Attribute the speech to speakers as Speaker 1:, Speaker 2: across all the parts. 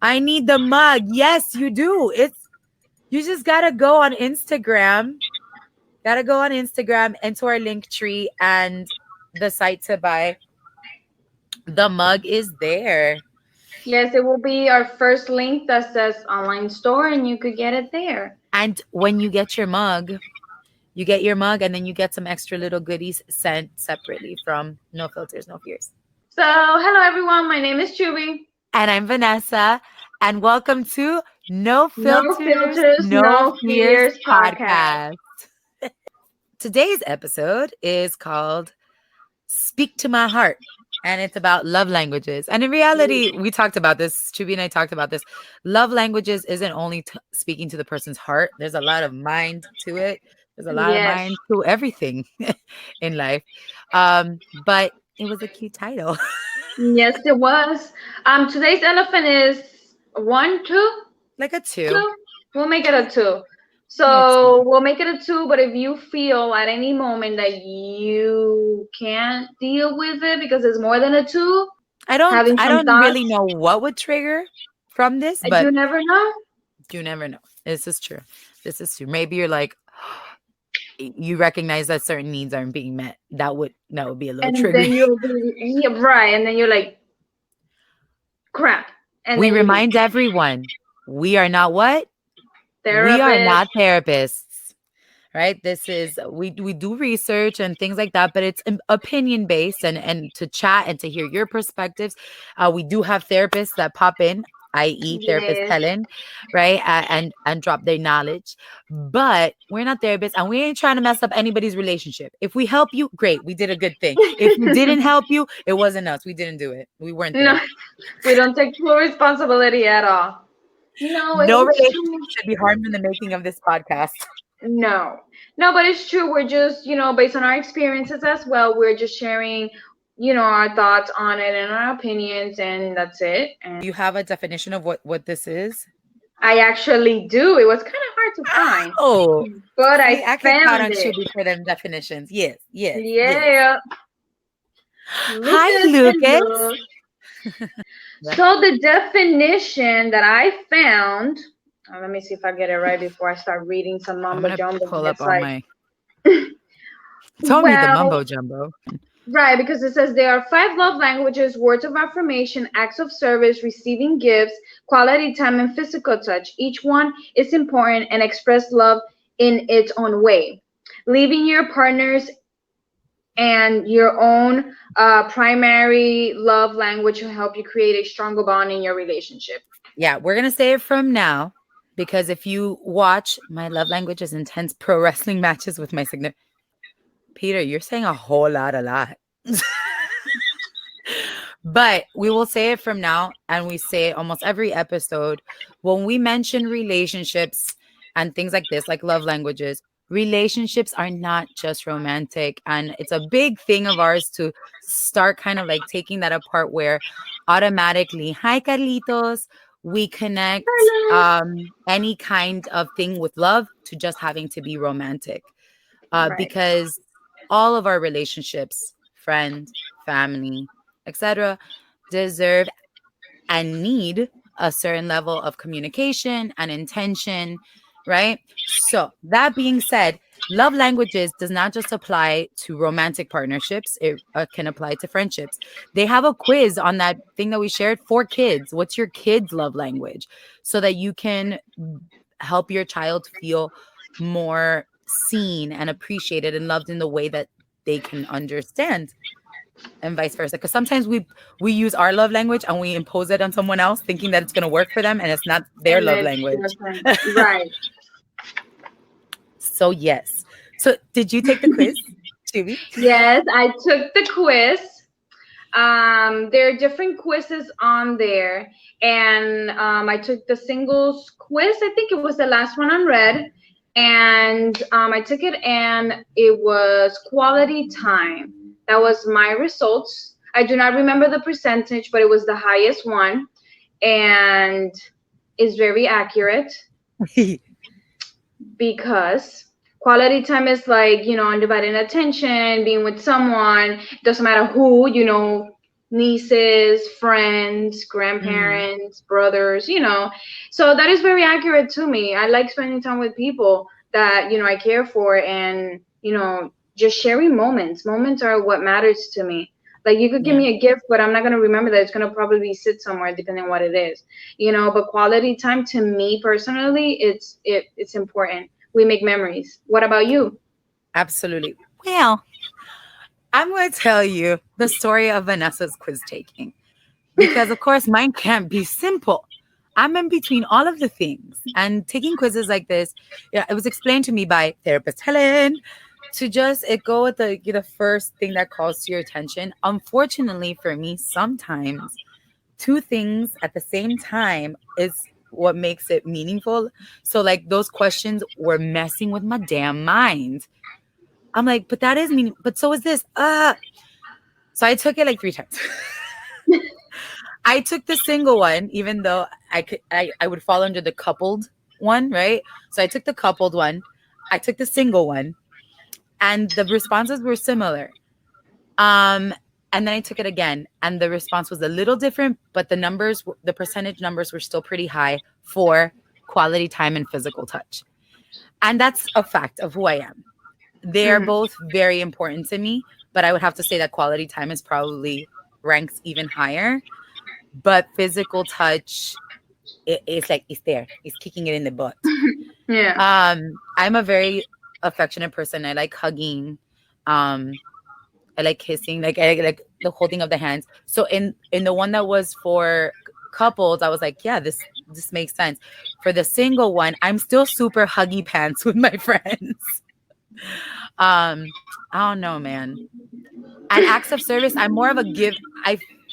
Speaker 1: I need the mug. Yes, you do. You just gotta go on Instagram. Gotta go on Instagram, into our link tree and the site to buy. The mug is there.
Speaker 2: Yes, it will be our first link that says online store, and you could get it there.
Speaker 1: And when you get your mug, you get your mug and then you get some extra little goodies sent separately from No Filters, No Fears.
Speaker 2: So, hello everyone. My name is Chubi.
Speaker 1: And I'm Vanessa, and welcome to No
Speaker 2: No
Speaker 1: Filters,
Speaker 2: filters,
Speaker 1: No
Speaker 2: no
Speaker 1: Fears
Speaker 2: fears podcast.
Speaker 1: podcast. Today's episode is called Speak to My Heart, and it's about love languages. And in reality, we talked about this, Chubi and I talked about this. Love languages isn't only speaking to the person's heart, there's a lot of mind to it. There's a lot of
Speaker 2: Yes,
Speaker 1: mind to everything in life. But it was a cute title.
Speaker 2: yes, it was. Today's elephant is one, two,
Speaker 1: Like a two.
Speaker 2: two. We'll make it a two.
Speaker 1: Yeah,
Speaker 2: So
Speaker 1: two.
Speaker 2: we'll make it a two. But if you feel at any moment that you can't deal with it because it's more than a two, having
Speaker 1: I
Speaker 2: some
Speaker 1: don't
Speaker 2: thoughts,
Speaker 1: really know what would trigger from this,
Speaker 2: you
Speaker 1: but
Speaker 2: never know.
Speaker 1: you never know. This is true. This is true. Maybe you're like, you recognize that certain needs aren't being met. That would be a little
Speaker 2: And
Speaker 1: trigger.
Speaker 2: then you'll be yeah, right. And then you're like, crap. And
Speaker 1: We
Speaker 2: then you leave.
Speaker 1: remind everyone, we are not what? We are
Speaker 2: Therapist.
Speaker 1: not therapists. Right? This is we do research and things like that, but it's opinion based and to chat and to hear your perspectives. We do have therapists that pop in, i.e., therapist
Speaker 2: Yes.
Speaker 1: Helen, right? And drop their knowledge. But we're not therapists and we ain't trying to mess up anybody's relationship. If we help you, great, we did a good thing. If we didn't help you, it wasn't us. We didn't do it. We weren't
Speaker 2: No,
Speaker 1: there.
Speaker 2: we don't take full responsibility at all. No,
Speaker 1: No
Speaker 2: it's
Speaker 1: relationship
Speaker 2: true.
Speaker 1: should be harmed in the making of this podcast.
Speaker 2: No, no, but it's true. We're just, based on our experiences as well, we're just sharing, our thoughts on it and our opinions, and that's it. And
Speaker 1: You have a definition of what this is?
Speaker 2: I actually do. It was kind of hard to find,
Speaker 1: Oh,
Speaker 2: but
Speaker 1: see,
Speaker 2: I
Speaker 1: I can count
Speaker 2: found
Speaker 1: on
Speaker 2: it.
Speaker 1: Shuby for them definitions. Yes, yes, yes.
Speaker 2: Yeah,
Speaker 1: Hi,
Speaker 2: Lucas and
Speaker 1: Lucas.
Speaker 2: Luke. So the definition that I found, let me see if I get it right before I start reading some
Speaker 1: I'm
Speaker 2: mumbo
Speaker 1: gonna
Speaker 2: jumbo.
Speaker 1: pull
Speaker 2: And
Speaker 1: up
Speaker 2: it's
Speaker 1: all
Speaker 2: like,
Speaker 1: my. Tell me the
Speaker 2: well,
Speaker 1: mumbo jumbo.
Speaker 2: right, because it says there are five love languages: words of affirmation, acts of service, receiving gifts, quality time, and physical touch. Each one is important and express love in its own way. Leaving your partners and your own primary love language will help you create a stronger bond in your relationship.
Speaker 1: Yeah, we're gonna say it from now because if you watch my love language is intense pro wrestling matches with my significant Peter, you're saying a lot. But we will say it from now, and we say it almost every episode. When we mention relationships and things like this, like love languages, relationships are not just romantic. And it's a big thing of ours to start kind of like taking that apart where automatically, hi, Carlitos, we connect any kind of thing with love to just having to be romantic.
Speaker 2: Right.
Speaker 1: Because all of our relationships, friend, family, etc., deserve and need a certain level of communication and intention, right? So, that being said, love languages does not just apply to romantic partnerships, it can apply to friendships. They have a quiz on that thing that we shared for kids. What's your kid's love language? So that you can help your child feel more seen and appreciated and loved in the way that they can understand and vice versa, because sometimes we use our love language and we impose it on someone else thinking that it's going to work for them and it's not their
Speaker 2: And
Speaker 1: love
Speaker 2: it's
Speaker 1: language.
Speaker 2: different. Right.
Speaker 1: So yes, so did you take the quiz, Chibi?
Speaker 2: Yes, I took the quiz. There are different quizzes on there, and I took the singles quiz. I think it was the last one on red, and I took it, and it was quality time. That was my results. I do not remember the percentage, but it was the highest one, and it's very accurate because quality time is like, undivided attention, being with someone, doesn't matter who, nieces, friends,
Speaker 1: Mhm.
Speaker 2: grandparents, brothers, So that is very accurate to me. I like spending time with people that, I care for, and, just sharing moments. Moments are what matters to me. Like, you could give
Speaker 1: Yeah.
Speaker 2: me a gift, but I'm not going to remember that. It's going to probably sit somewhere depending on what it is. But quality time to me personally, it's important. We make memories. What about you?
Speaker 1: Absolutely. Well, I'm going to tell you the story of Vanessa's quiz taking because, of course, mine can't be simple. I'm in between all of the things, and taking quizzes like this, yeah, it was explained to me by therapist Helen to just it go with the first thing that calls to your attention. Unfortunately for me, sometimes two things at the same time is what makes it meaningful. So like those questions were messing with my damn mind. I'm like, but that is meaning, but so is this. So I took it like 3 times. I took the single one, even though I would fall under the coupled one, right? So I took the coupled one, I took the single one, and the responses were similar. Um, and then I took it again, and the response was a little different, but the percentage numbers were still pretty high for quality time and physical touch. And that's a fact of who I am. They're
Speaker 2: Mhm.
Speaker 1: both very important to me, but I would have to say that quality time is probably ranks even higher. But physical touch, it's like it's there, it's kicking it in the butt.
Speaker 2: Yeah.
Speaker 1: I'm a very affectionate person. I like hugging. Um, I like kissing, like I like the holding of the hands. So in the one that was for couples, I was like, yeah, this makes sense. For the single one, I'm still super huggy pants with my friends. Um, I don't know, man. And acts of service, I'm more of a give.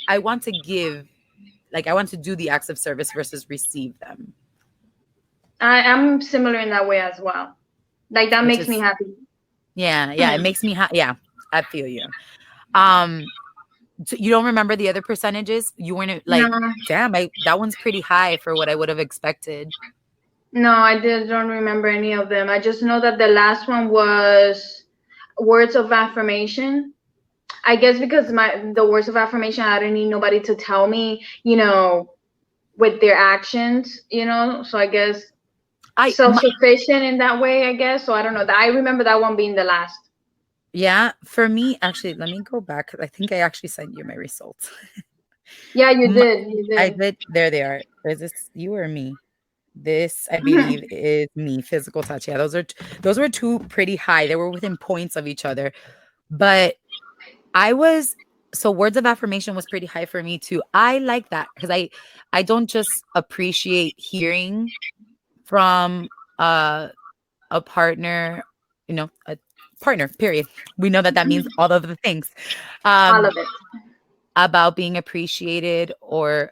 Speaker 1: I want to give, like I want to do the acts of service versus receive them,
Speaker 2: I'm similar in that way as well. Like, that
Speaker 1: which
Speaker 2: makes me
Speaker 1: is
Speaker 2: happy.
Speaker 1: yeah, it makes me yeah, I feel you. Um, so you don't remember the other percentages? You weren't
Speaker 2: No,
Speaker 1: like, damn, I that one's pretty high for what I would have expected.
Speaker 2: no, don't remember any of them. I just know that the last one was words of affirmation. I guess because the words of affirmation, I didn't need nobody to tell me, with their actions. So I guess
Speaker 1: I my,
Speaker 2: self-sufficient in that way, I guess. So I don't know. I remember that one being the last.
Speaker 1: yeah, for me, actually, let me go back. I think I actually sent you my results.
Speaker 2: Yeah, you
Speaker 1: My,
Speaker 2: did. You
Speaker 1: I
Speaker 2: did.
Speaker 1: did. There they are. Is this you or me? This, I believe, is me. Physical touch. Yeah, those were two pretty high. They were within points of each other. But I was so words of affirmation was pretty high for me too. I like that because I don't just appreciate hearing from a partner, a partner. Period. We know that that means all of the things.
Speaker 2: All
Speaker 1: Um,
Speaker 2: of it.
Speaker 1: about being appreciated or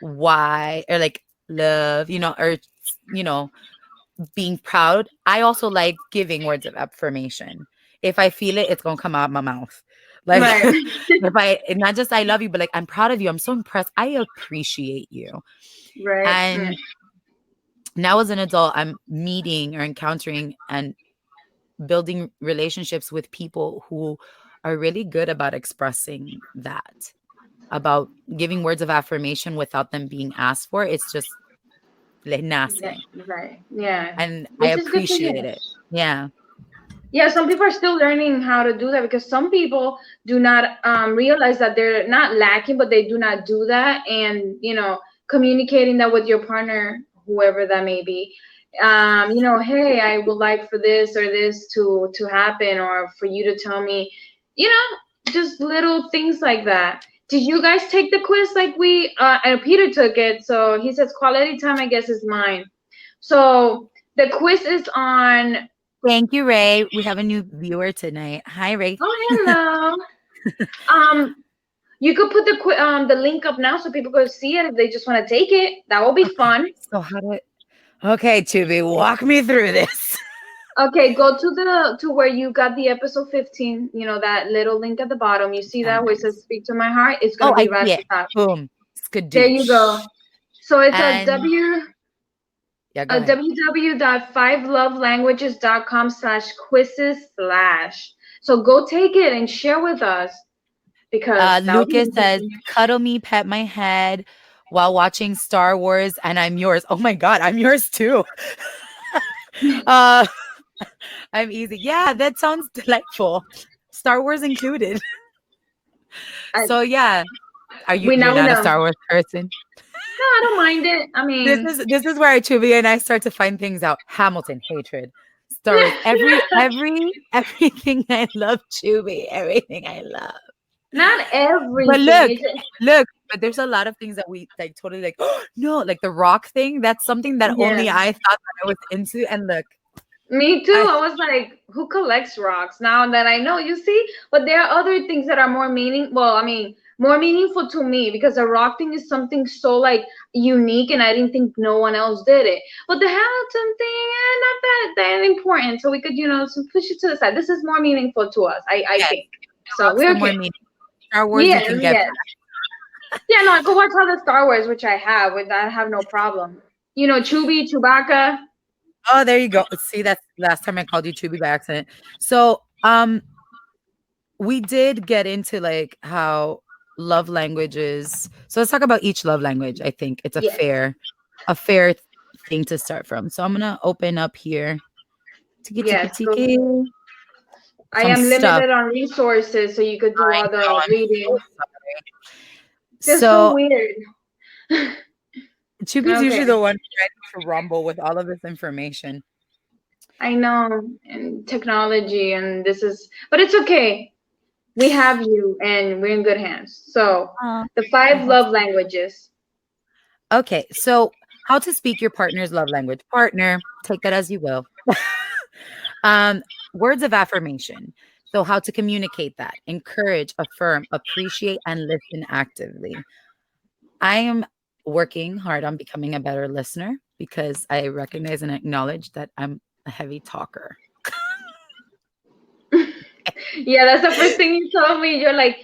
Speaker 1: why or like love, or you know being proud. I also like giving words of affirmation. If I feel it, it's gonna come out my mouth. Like
Speaker 2: Right.
Speaker 1: if I not just I love you, but like I'm proud of you. I'm so impressed. I appreciate you.
Speaker 2: Right. Yeah.
Speaker 1: And now as an adult, I'm meeting or encountering and building relationships with people who are really good about expressing that, about giving words of affirmation without them being asked for. It's just le
Speaker 2: Yeah,
Speaker 1: nace.
Speaker 2: right. Yeah.
Speaker 1: And I
Speaker 2: Which is good to hear.
Speaker 1: appreciate it. Yeah.
Speaker 2: Yeah, some people are still learning how to do that because some people do not realize that they're not lacking, but they do not do that. And, communicating that with your partner, whoever that may be, hey, I would like for this or this to happen, or for you to tell me, just little things like that. Did you guys take the quiz like and Peter took it? So he says quality time, I guess, is mine. So the quiz is on.
Speaker 1: Thank you, Ray. We have a new viewer tonight. Hi, Ray.
Speaker 2: Oh, hello. You could put the link up now so people could see it if they just want to take it. That will be
Speaker 1: Okay.
Speaker 2: fun.
Speaker 1: So how do okay, Tubi, walk me through this.
Speaker 2: Okay, go to where you got the episode 15. That little link at the bottom. You see that where it says
Speaker 1: Comments.
Speaker 2: "Speak to My Heart." It's gonna
Speaker 1: Oh,
Speaker 2: be
Speaker 1: I
Speaker 2: right
Speaker 1: see
Speaker 2: at
Speaker 1: it.
Speaker 2: the top.
Speaker 1: Boom.
Speaker 2: There you go.
Speaker 1: Skadoosh.
Speaker 2: So it's a
Speaker 1: And yeah, go ahead.
Speaker 2: www.5lovelanguages.com/quizzes/. So go take it and share with us. because that would be
Speaker 1: Lucas says,
Speaker 2: interesting.
Speaker 1: cuddle me, pet my head while watching Star Wars, and I'm yours. Oh my God, I'm yours too. uh, I'm easy. Yeah, that sounds delightful. Star Wars included.
Speaker 2: I,
Speaker 1: So yeah, you're
Speaker 2: we
Speaker 1: not a
Speaker 2: know.
Speaker 1: Star Wars person?
Speaker 2: No, I don't mind it. I mean,
Speaker 1: This is where I trivia and I start to find things out. Hamilton, hatred. Star Wars, everything I love, Chewie, everything I love.
Speaker 2: not
Speaker 1: But
Speaker 2: everything.
Speaker 1: look, look, but there's a lot of things that we like totally like, oh, no, like the rock thing. That's something that
Speaker 2: Yeah,
Speaker 1: only I thought that I was into. And look,
Speaker 2: me too.
Speaker 1: I
Speaker 2: I was like, who collects rocks? Now that I know, you see, but there are other things that are more meaning. Well, I mean, more meaningful to me because the rock thing is something so like unique, and I didn't think no one else did it. But the Hamilton thing, not that important. So we could, push it to the side. This is more meaningful to us, I
Speaker 1: yes,
Speaker 2: think. So
Speaker 1: rocks
Speaker 2: we're
Speaker 1: the more
Speaker 2: okay.
Speaker 1: meaning. Star Wars, you
Speaker 2: Yeah,
Speaker 1: can get.
Speaker 2: yeah. Yeah, no, I could watch all the Star Wars, which I have. With that, I have no problem. Chewbacca.
Speaker 1: Oh, there you go. See, that's last time I called you Chubby by accident. So, we did get into like how love languages. So let's talk about each love language. I think it's
Speaker 2: Yes,
Speaker 1: a fair thing to start from. So I'm gonna open up here. Tiki tiki
Speaker 2: yes. Go.
Speaker 1: tiki.
Speaker 2: I
Speaker 1: Some
Speaker 2: am
Speaker 1: stuff.
Speaker 2: limited on resources, so you could do
Speaker 1: I
Speaker 2: all
Speaker 1: know.
Speaker 2: the
Speaker 1: I'm so
Speaker 2: reading.
Speaker 1: sorry.
Speaker 2: That's so
Speaker 1: So
Speaker 2: weird.
Speaker 1: Chubby's usually
Speaker 2: Okay,
Speaker 1: the one ready to rumble with all of this information.
Speaker 2: I know, and technology, and this is, but it's okay. We have you, and we're in good hands. So, the
Speaker 1: I
Speaker 2: five
Speaker 1: hope
Speaker 2: love languages.
Speaker 1: Okay, so how to speak your partner's love language. Partner, take that as you will. um, words of affirmation. So how to communicate that, encourage, affirm, appreciate, and listen actively. I am working hard on becoming a better listener because I recognize and acknowledge that I'm a heavy talker.
Speaker 2: Yeah, that's the first thing you told me. You're like,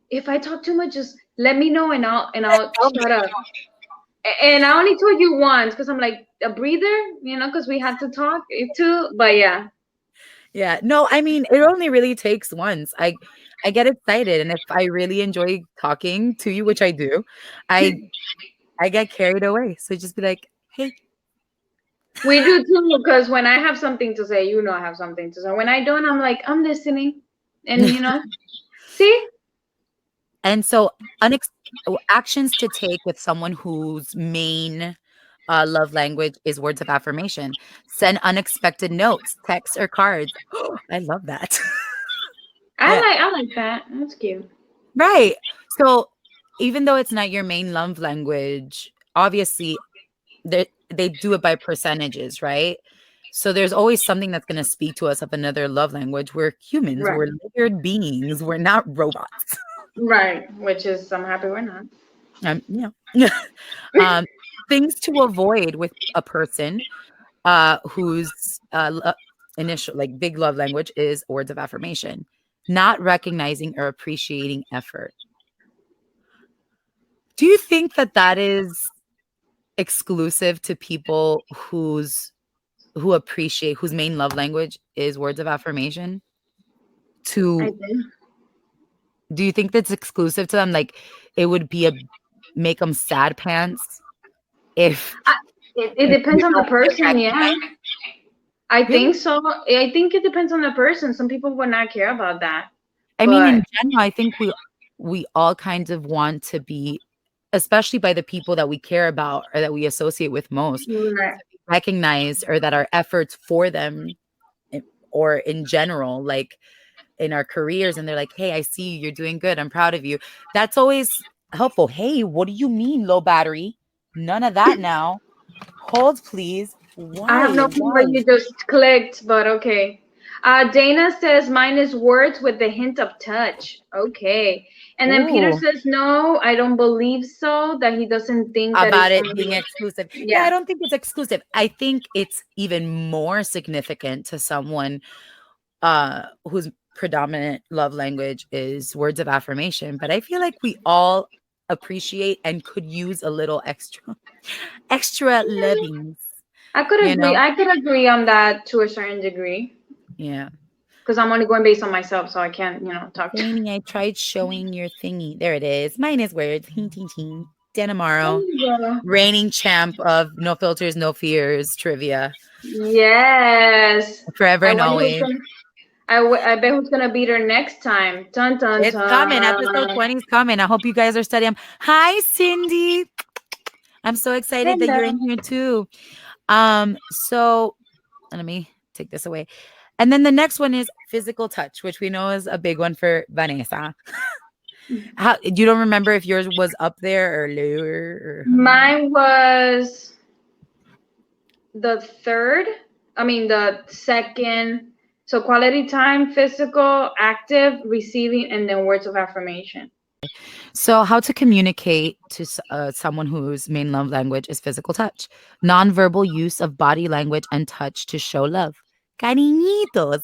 Speaker 2: if I talk too much, just let me know, and I'll
Speaker 1: Tell me.
Speaker 2: shut up. And I only told you once because I'm like a breather, because we had to talk too. But yeah,
Speaker 1: Yeah, no, I mean, it only really takes once. I get excited, and if I really enjoy talking to you, which I do, I I get carried away. So just be like, hey.
Speaker 2: we do too. Because when I have something to say, I have something to say. When I don't, I'm like, I'm listening, and see,
Speaker 1: And so actions to take with someone whose main love language is words of affirmation. Send unexpected notes, texts, or cards. I love that. Yeah.
Speaker 2: I like that. That's cute.
Speaker 1: Right. So even though it's not your main love language, obviously they do it by percentages, right? So there's always something that's going to speak to us of another love language. We're humans,
Speaker 2: Right,
Speaker 1: we're layered beings, we're not robots.
Speaker 2: right. Which is, I'm happy we're not.
Speaker 1: You um, things to avoid with a person whose initial like big love language is words of affirmation, not recognizing or appreciating effort. Do you think that that is exclusive to people whose main love language is words of affirmation?
Speaker 2: I
Speaker 1: To
Speaker 2: think.
Speaker 1: Do you think that's exclusive to them? Like it would be a make them sad pants if
Speaker 2: It
Speaker 1: you
Speaker 2: depends on the
Speaker 1: don't
Speaker 2: person. Yeah,
Speaker 1: recognize?
Speaker 2: I
Speaker 1: Really?
Speaker 2: think so. I think it depends on the person. Some people would not care about that,
Speaker 1: I mean,
Speaker 2: but
Speaker 1: in general, I think we all kinds of want to be, especially by the people that we care about or that we associate with most,
Speaker 2: right.
Speaker 1: recognized or that our efforts for them or in general, like in our careers, and they're like, "Hey, I see you. You're doing good. I'm proud of you." That's always helpful. Hey, what do you mean low battery? None of that now. Hold, please.
Speaker 2: I have
Speaker 1: Why?
Speaker 2: no clue what
Speaker 1: Why?
Speaker 2: you just clicked, but okay. Dana says mine is words with the hint of touch. Okay. And then Peter
Speaker 1: Ooh.
Speaker 2: says, no, I don't believe so, that he doesn't think that
Speaker 1: About
Speaker 2: it's
Speaker 1: it being
Speaker 2: only.
Speaker 1: exclusive. Yeah, I
Speaker 2: Yeah,
Speaker 1: don't think it's exclusive. I think it's even more significant to someone whose predominant love language is words of affirmation. But I feel like we all appreciate and could use a little extra lovings,
Speaker 2: I could
Speaker 1: you
Speaker 2: agree.
Speaker 1: know?
Speaker 2: I could agree on that to a certain degree.
Speaker 1: Yeah.
Speaker 2: because I'm only going based on myself, so I can't, talk to.
Speaker 1: Janie, I tried showing your thingy. There it is. Mine is words. Ting, ting, ting. Dan Amaro,
Speaker 2: Yeah.
Speaker 1: reigning champ of No Filters, No Fears trivia.
Speaker 2: Yes.
Speaker 1: Forever
Speaker 2: I
Speaker 1: and
Speaker 2: wonder who's
Speaker 1: always.
Speaker 2: gonna. I bet who's gonna beat her next time. Dun dun
Speaker 1: It's coming. Episode
Speaker 2: dun.
Speaker 1: 20 is coming. I hope you guys are studying. Hi, Cindy. I'm so excited that you're in here too. So let me take this away. And then the next one is physical touch, which we know is a big one for Vanessa. How you don't remember if yours was up there or lower? Or
Speaker 2: Mine was the third. I mean the second. So quality time, physical, active, receiving, and then words of affirmation.
Speaker 1: So, how to communicate to someone whose main love language is physical touch? Nonverbal use of body language and touch to show love. Cariñitos.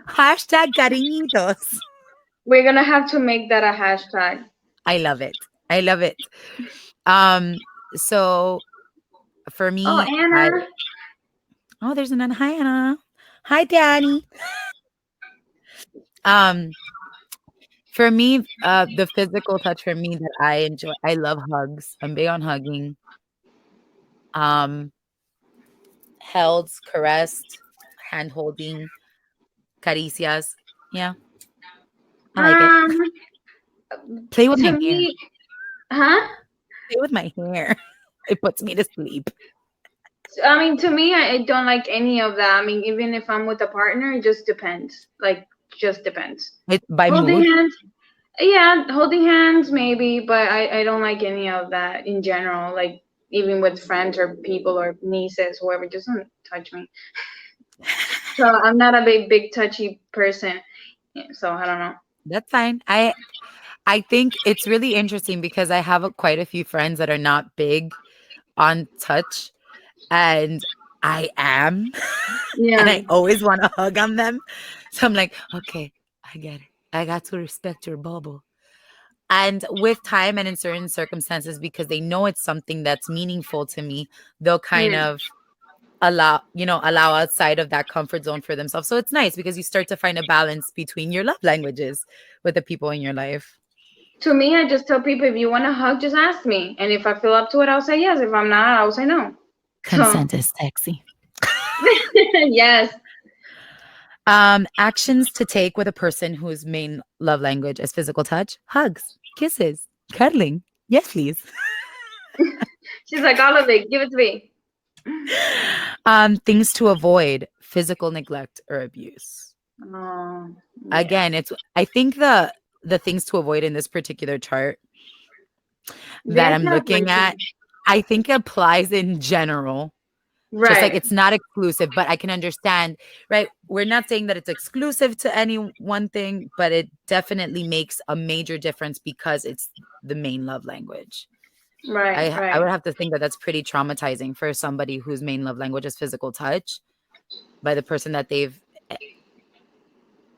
Speaker 1: Hashtag cariñitos.
Speaker 2: We're gonna have to make that a hashtag.
Speaker 1: I love it. I love it. So for me,
Speaker 2: Oh, Anna.
Speaker 1: There's an Anna. Hi, Anna. Hi, Danny. For me, the physical touch for me that I enjoy, I love hugs. I'm big on hugging. Held, caressed, hand holding, caricias. Yeah. I like it. Play with my hair.
Speaker 2: Huh?
Speaker 1: Play with my hair. It puts me to sleep.
Speaker 2: I mean, to me, I don't like any of that. I mean, even if I'm with a partner, it just depends. Like, just depends.
Speaker 1: By
Speaker 2: holding
Speaker 1: mood?
Speaker 2: hands. Yeah, holding hands maybe, but I don't like any of that in general. Like, even with friends or people or nieces, whoever, just don't touch me. So I'm not a big touchy person. Yeah, so I don't know.
Speaker 1: That's fine. I think it's really interesting because I have quite a few friends that are not big on touch, and I am.
Speaker 2: Yeah.
Speaker 1: And I always want to hug on them. So I'm like, okay, I get it. I got to respect your bubble. And with time and in certain circumstances, because they know it's something that's meaningful to me, they'll kind of allow outside of that comfort zone for themselves. So it's nice because you start to find a balance between your love languages with the people in your life.
Speaker 2: To me, I just tell people, if you want a hug, just ask me. And if I feel up to it, I'll say yes. If I'm not, I'll say no.
Speaker 1: Consent is sexy.
Speaker 2: Yes.
Speaker 1: Actions to take with a person whose main love language is physical touch: hugs, kisses, cuddling. Yes, please.
Speaker 2: She's like, all of it. Give it to me.
Speaker 1: Things to avoid: physical neglect or abuse.
Speaker 2: Yeah.
Speaker 1: Again, I think the things to avoid in this particular chart that I'm looking at, I think applies in general. Right. Just like it's not exclusive, but I can understand, right? We're not saying that it's exclusive to any one thing, but it definitely makes a major difference because it's the main love language.
Speaker 2: Right.
Speaker 1: I would have to think that that's pretty traumatizing for somebody whose main love language is physical touch by the person that they've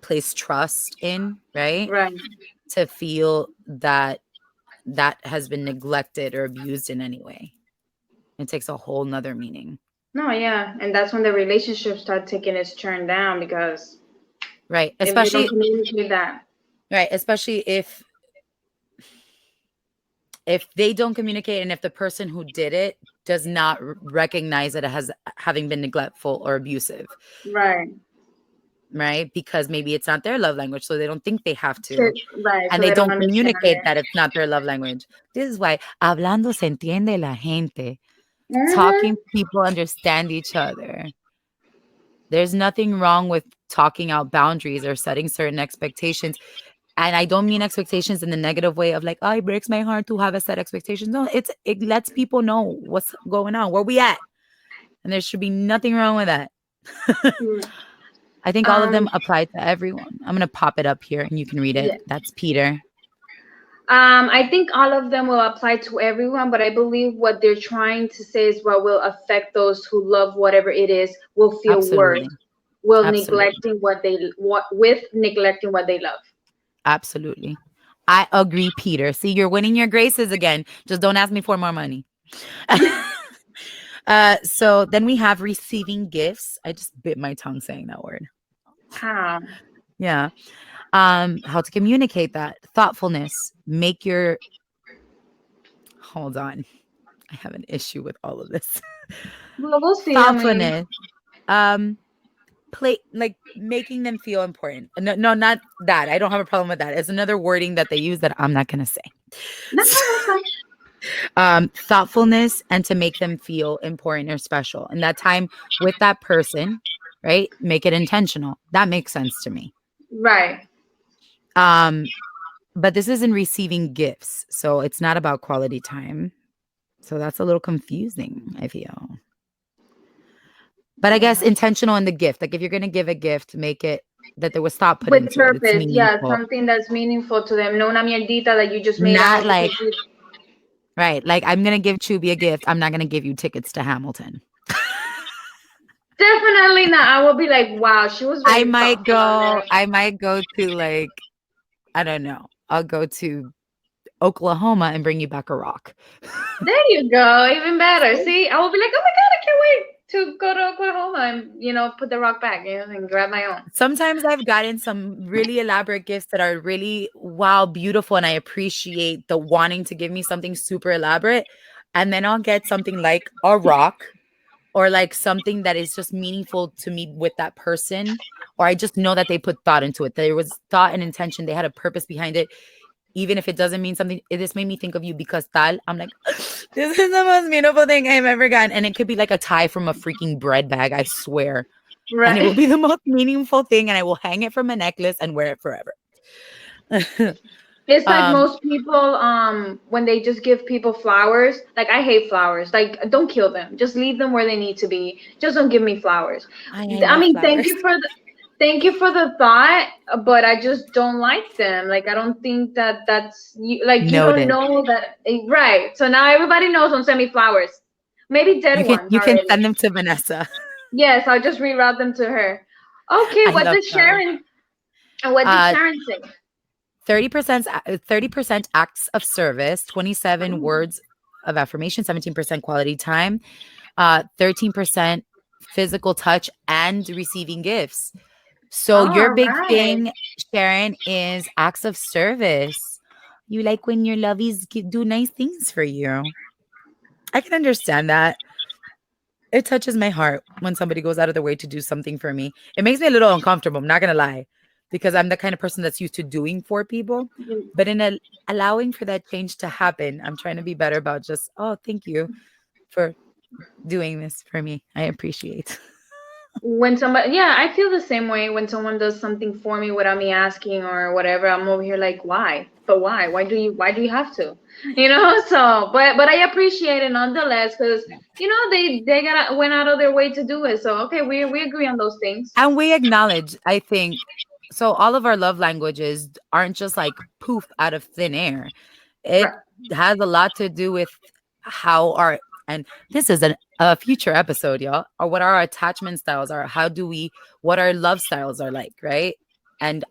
Speaker 1: placed trust in, right?
Speaker 2: Right.
Speaker 1: To feel that has been neglected or abused in any way. It takes a whole nother meaning.
Speaker 2: No, yeah. And that's when the relationship starts taking its turn down because
Speaker 1: right. Especially
Speaker 2: if you don't communicate that.
Speaker 1: Right. Especially if they don't communicate and if the person who did it does not recognize it as having been neglectful or abusive.
Speaker 2: Right.
Speaker 1: Right. Because maybe it's not their love language, so they don't think they have to.
Speaker 2: Right.
Speaker 1: And
Speaker 2: so
Speaker 1: they don't communicate that it's not their love language. This is why hablando se entiende la gente. Talking people understand each other. There's nothing wrong with talking out boundaries or setting certain expectations. And I don't mean expectations in the negative way of like, oh, it breaks my heart to have a set expectations. No, it lets people know what's going on, where we at. And there should be nothing wrong with that. I think all of them apply to everyone. I'm going to pop it up here and you can read it. Yeah. That's Peter.
Speaker 2: I think all of them will apply to everyone, but I believe what they're trying to say is what will affect those who love whatever it is, will feel worse, neglecting what they love.
Speaker 1: Absolutely. I agree, Peter. See, you're winning your graces again. Just don't ask me for more money. So then we have receiving gifts. I just bit my tongue saying that word.
Speaker 2: How?
Speaker 1: Yeah. How to communicate that. Thoughtfulness. Hold on. I have an issue with all of this.
Speaker 2: Well, we'll see. I mean,
Speaker 1: Thoughtfulness. Um, play like making them feel important. No, no, not that. I don't have a problem with that. It's another wording that they use that I'm not gonna say.
Speaker 2: that's fine. That's fine.
Speaker 1: Thoughtfulness and to make them feel important or special. And that time with that person, right? Make it intentional. That makes sense to me.
Speaker 2: Right.
Speaker 1: Um, but this isn't receiving gifts, so it's not about quality time. So that's a little confusing, I feel. But I guess
Speaker 2: Yeah.
Speaker 1: intentional in the gift. Like if you're gonna give a gift, make it that there was thought put
Speaker 2: With
Speaker 1: into it. It's
Speaker 2: purpose, yeah,
Speaker 1: meaningful.
Speaker 2: something that's meaningful to them. No una mierdita that you just made
Speaker 1: Not
Speaker 2: out
Speaker 1: like
Speaker 2: because you.
Speaker 1: right. Like I'm gonna give Chubby a gift. I'm not gonna give you tickets to Hamilton.
Speaker 2: Definitely not. I will be like, wow, she was
Speaker 1: I
Speaker 2: very
Speaker 1: might
Speaker 2: thoughtful on
Speaker 1: go,
Speaker 2: this.
Speaker 1: I might go to like, I don't know. I'll go to Oklahoma and bring you back a rock.
Speaker 2: There you go. Even better. See, I will be like, oh my God, I can't wait to go to Oklahoma and, put the rock back, and grab my own.
Speaker 1: Sometimes I've gotten some really elaborate gifts that are really wow, beautiful, and I appreciate the wanting to give me something super elaborate. And then I'll get something like a rock or like something that is just meaningful to me with that person. Or I just know that they put thought into it. There was thought and intention. They had a purpose behind it. Even if it doesn't mean something, this made me think of you because tal. I'm like, this is the most beautiful thing I've ever gotten. And it could be like a tie from a freaking bread bag, I swear. And it will
Speaker 2: Right.
Speaker 1: be the most meaningful thing. And I will hang it from a necklace and wear it forever.
Speaker 2: It's like
Speaker 1: um,
Speaker 2: most people, when they just give people flowers. Like, I hate flowers. Like, don't kill them. Just leave them where they need to be. Just don't give me flowers.
Speaker 1: I
Speaker 2: I
Speaker 1: love
Speaker 2: mean,
Speaker 1: flowers.
Speaker 2: thank you for the thought, but I just don't like them. Like, I don't think that that's you. Like, you don't
Speaker 1: Noted.
Speaker 2: know that, right? So now everybody knows. Don't send me flowers. Maybe dead ones
Speaker 1: You can
Speaker 2: already.
Speaker 1: send them to Vanessa.
Speaker 2: Yes, I'll just reroute them to her. Okay,
Speaker 1: I
Speaker 2: what
Speaker 1: love
Speaker 2: did
Speaker 1: flowers.
Speaker 2: Sharon? What did
Speaker 1: Uh
Speaker 2: Sharon say?
Speaker 1: 30% acts of service, 27
Speaker 2: Ooh.
Speaker 1: words of affirmation, 17% quality time, 13% physical touch and receiving gifts. So your
Speaker 2: All
Speaker 1: big
Speaker 2: right.
Speaker 1: thing, Sharon, is acts of service. You like when your lovies do nice things for you. I can understand that. It touches my heart when somebody goes out of their way to do something for me. It makes me a little uncomfortable, I'm not gonna lie, because I'm the kind of person that's used to doing for people. But allowing for that change to happen, I'm trying to be better about just, oh, thank you for doing this for me. I appreciate.
Speaker 2: When somebody, yeah, I feel the same way when someone does something for me without me asking or whatever. I'm over here like, why? But why? Why do you have to? So, but I appreciate it nonetheless because
Speaker 1: Yeah.
Speaker 2: they went out of their way to do it. So okay, we agree on those things.
Speaker 1: And we acknowledge, I think, so all of our love languages aren't just like poof out of thin air. It
Speaker 2: Right.
Speaker 1: has a lot to do with how our, and this is a future episode, y'all, or what our attachment styles are. What our love styles are like, right? And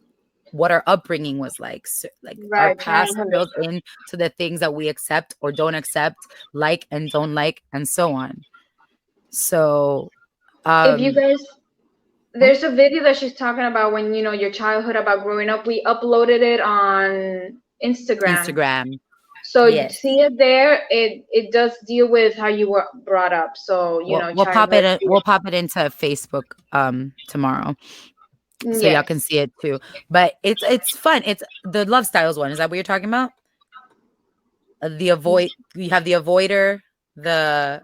Speaker 1: what our upbringing was like. So, like our
Speaker 2: Right.
Speaker 1: past
Speaker 2: Childhood.
Speaker 1: built into the things that we accept or don't accept, like and don't like, and so on. So,
Speaker 2: If you
Speaker 1: um,
Speaker 2: guys,
Speaker 1: oh,
Speaker 2: there's a video that she's talking about when your childhood about growing up. We uploaded it on Instagram.
Speaker 1: Instagram.
Speaker 2: So you
Speaker 1: Yes.
Speaker 2: see it there. It does deal with how you were brought up. So
Speaker 1: We'll pop
Speaker 2: childhood
Speaker 1: it.
Speaker 2: fear.
Speaker 1: We'll pop it into Facebook tomorrow, so y'all can
Speaker 2: Yes.
Speaker 1: see it too. But it's fun. It's the love styles one. Is that what you're talking about? The avoid. You have the avoider. The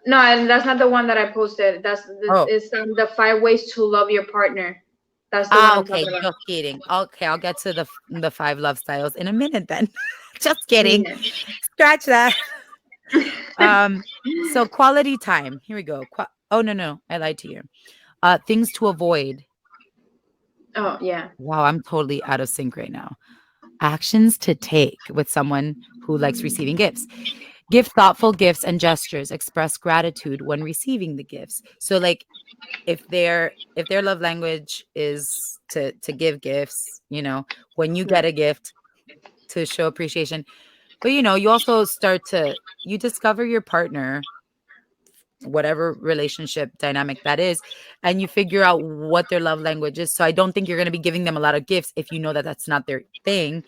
Speaker 2: No, and that's not the one that I posted.
Speaker 1: oh
Speaker 2: It's the 5 ways to love your partner. That's the one I'm
Speaker 1: okay.
Speaker 2: talking about.
Speaker 1: Just kidding. Okay, I'll get to the 5 love styles in a minute. Then, just kidding.
Speaker 2: Yeah.
Speaker 1: Scratch that. So quality time. Here we go. Oh no, I lied to you. Things to avoid.
Speaker 2: Oh yeah.
Speaker 1: Wow, I'm totally out of sync right now. Actions to take with someone who likes receiving gifts. Give thoughtful gifts and gestures. Express gratitude when receiving the gifts. So like if their love language is to give gifts, when you get
Speaker 2: Right.
Speaker 1: a gift to show appreciation. But you also you discover your partner whatever relationship dynamic that is, and you figure out what their love language is. So I don't think you're going to be giving them a lot of gifts if you know that that's not their thing.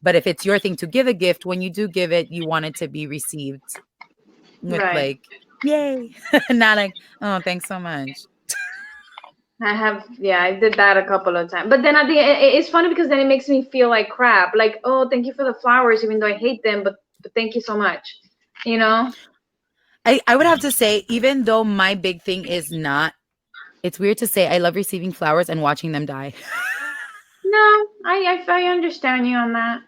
Speaker 1: But if it's your thing to give a gift, when you do give it, you want it to be received with
Speaker 2: Right.
Speaker 1: like, yay, not like, oh, thanks so much.
Speaker 2: I did that a couple of times. But then at the end, it's funny because then it makes me feel like crap. Like, oh, thank you for the flowers, even though I hate them, but thank you so much. You know?
Speaker 1: I would have to say, even though my big thing is not, it's weird to say I love receiving flowers and watching them die.
Speaker 2: No, I understand you on that.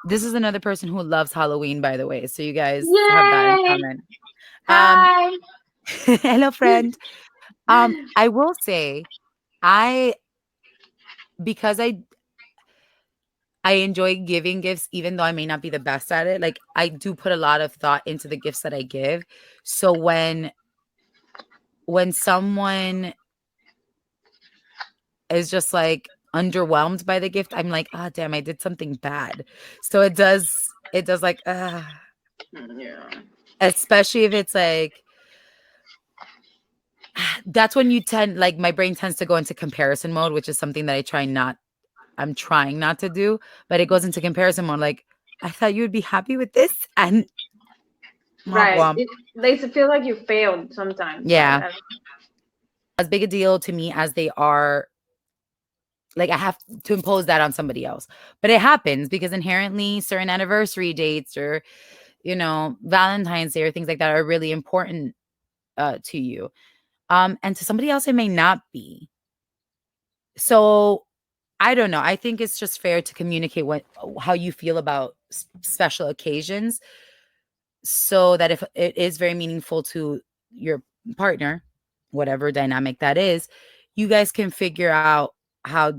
Speaker 1: This is another person who loves Halloween, by the way. So you guys have that in
Speaker 2: Yay!
Speaker 1: common.
Speaker 2: Hi.
Speaker 1: Hello, friend. I will say, I because I enjoy giving gifts, even though I may not be the best at it. Like I do put a lot of thought into the gifts that I give. So when someone is just like underwhelmed by the gift, I'm like, ah, damn, I did something bad. So it does like,
Speaker 2: Yeah.
Speaker 1: especially if it's like, that's when you tend, like my brain tends to go into comparison mode, which is something that I'm trying not to do, but it goes into comparison mode. Like, I thought you would be happy with this. And womp
Speaker 2: Right.
Speaker 1: womp.
Speaker 2: They feel like you failed sometimes.
Speaker 1: Yeah. As big a deal to me as they are, like I have to impose that on somebody else. But it happens because inherently certain anniversary dates or, Valentine's Day or things like that are really important to you. And to somebody else, it may not be. So I don't know. I think it's just fair to communicate how you feel about special occasions, so that if it is very meaningful to your partner, whatever dynamic that is, you guys can figure out how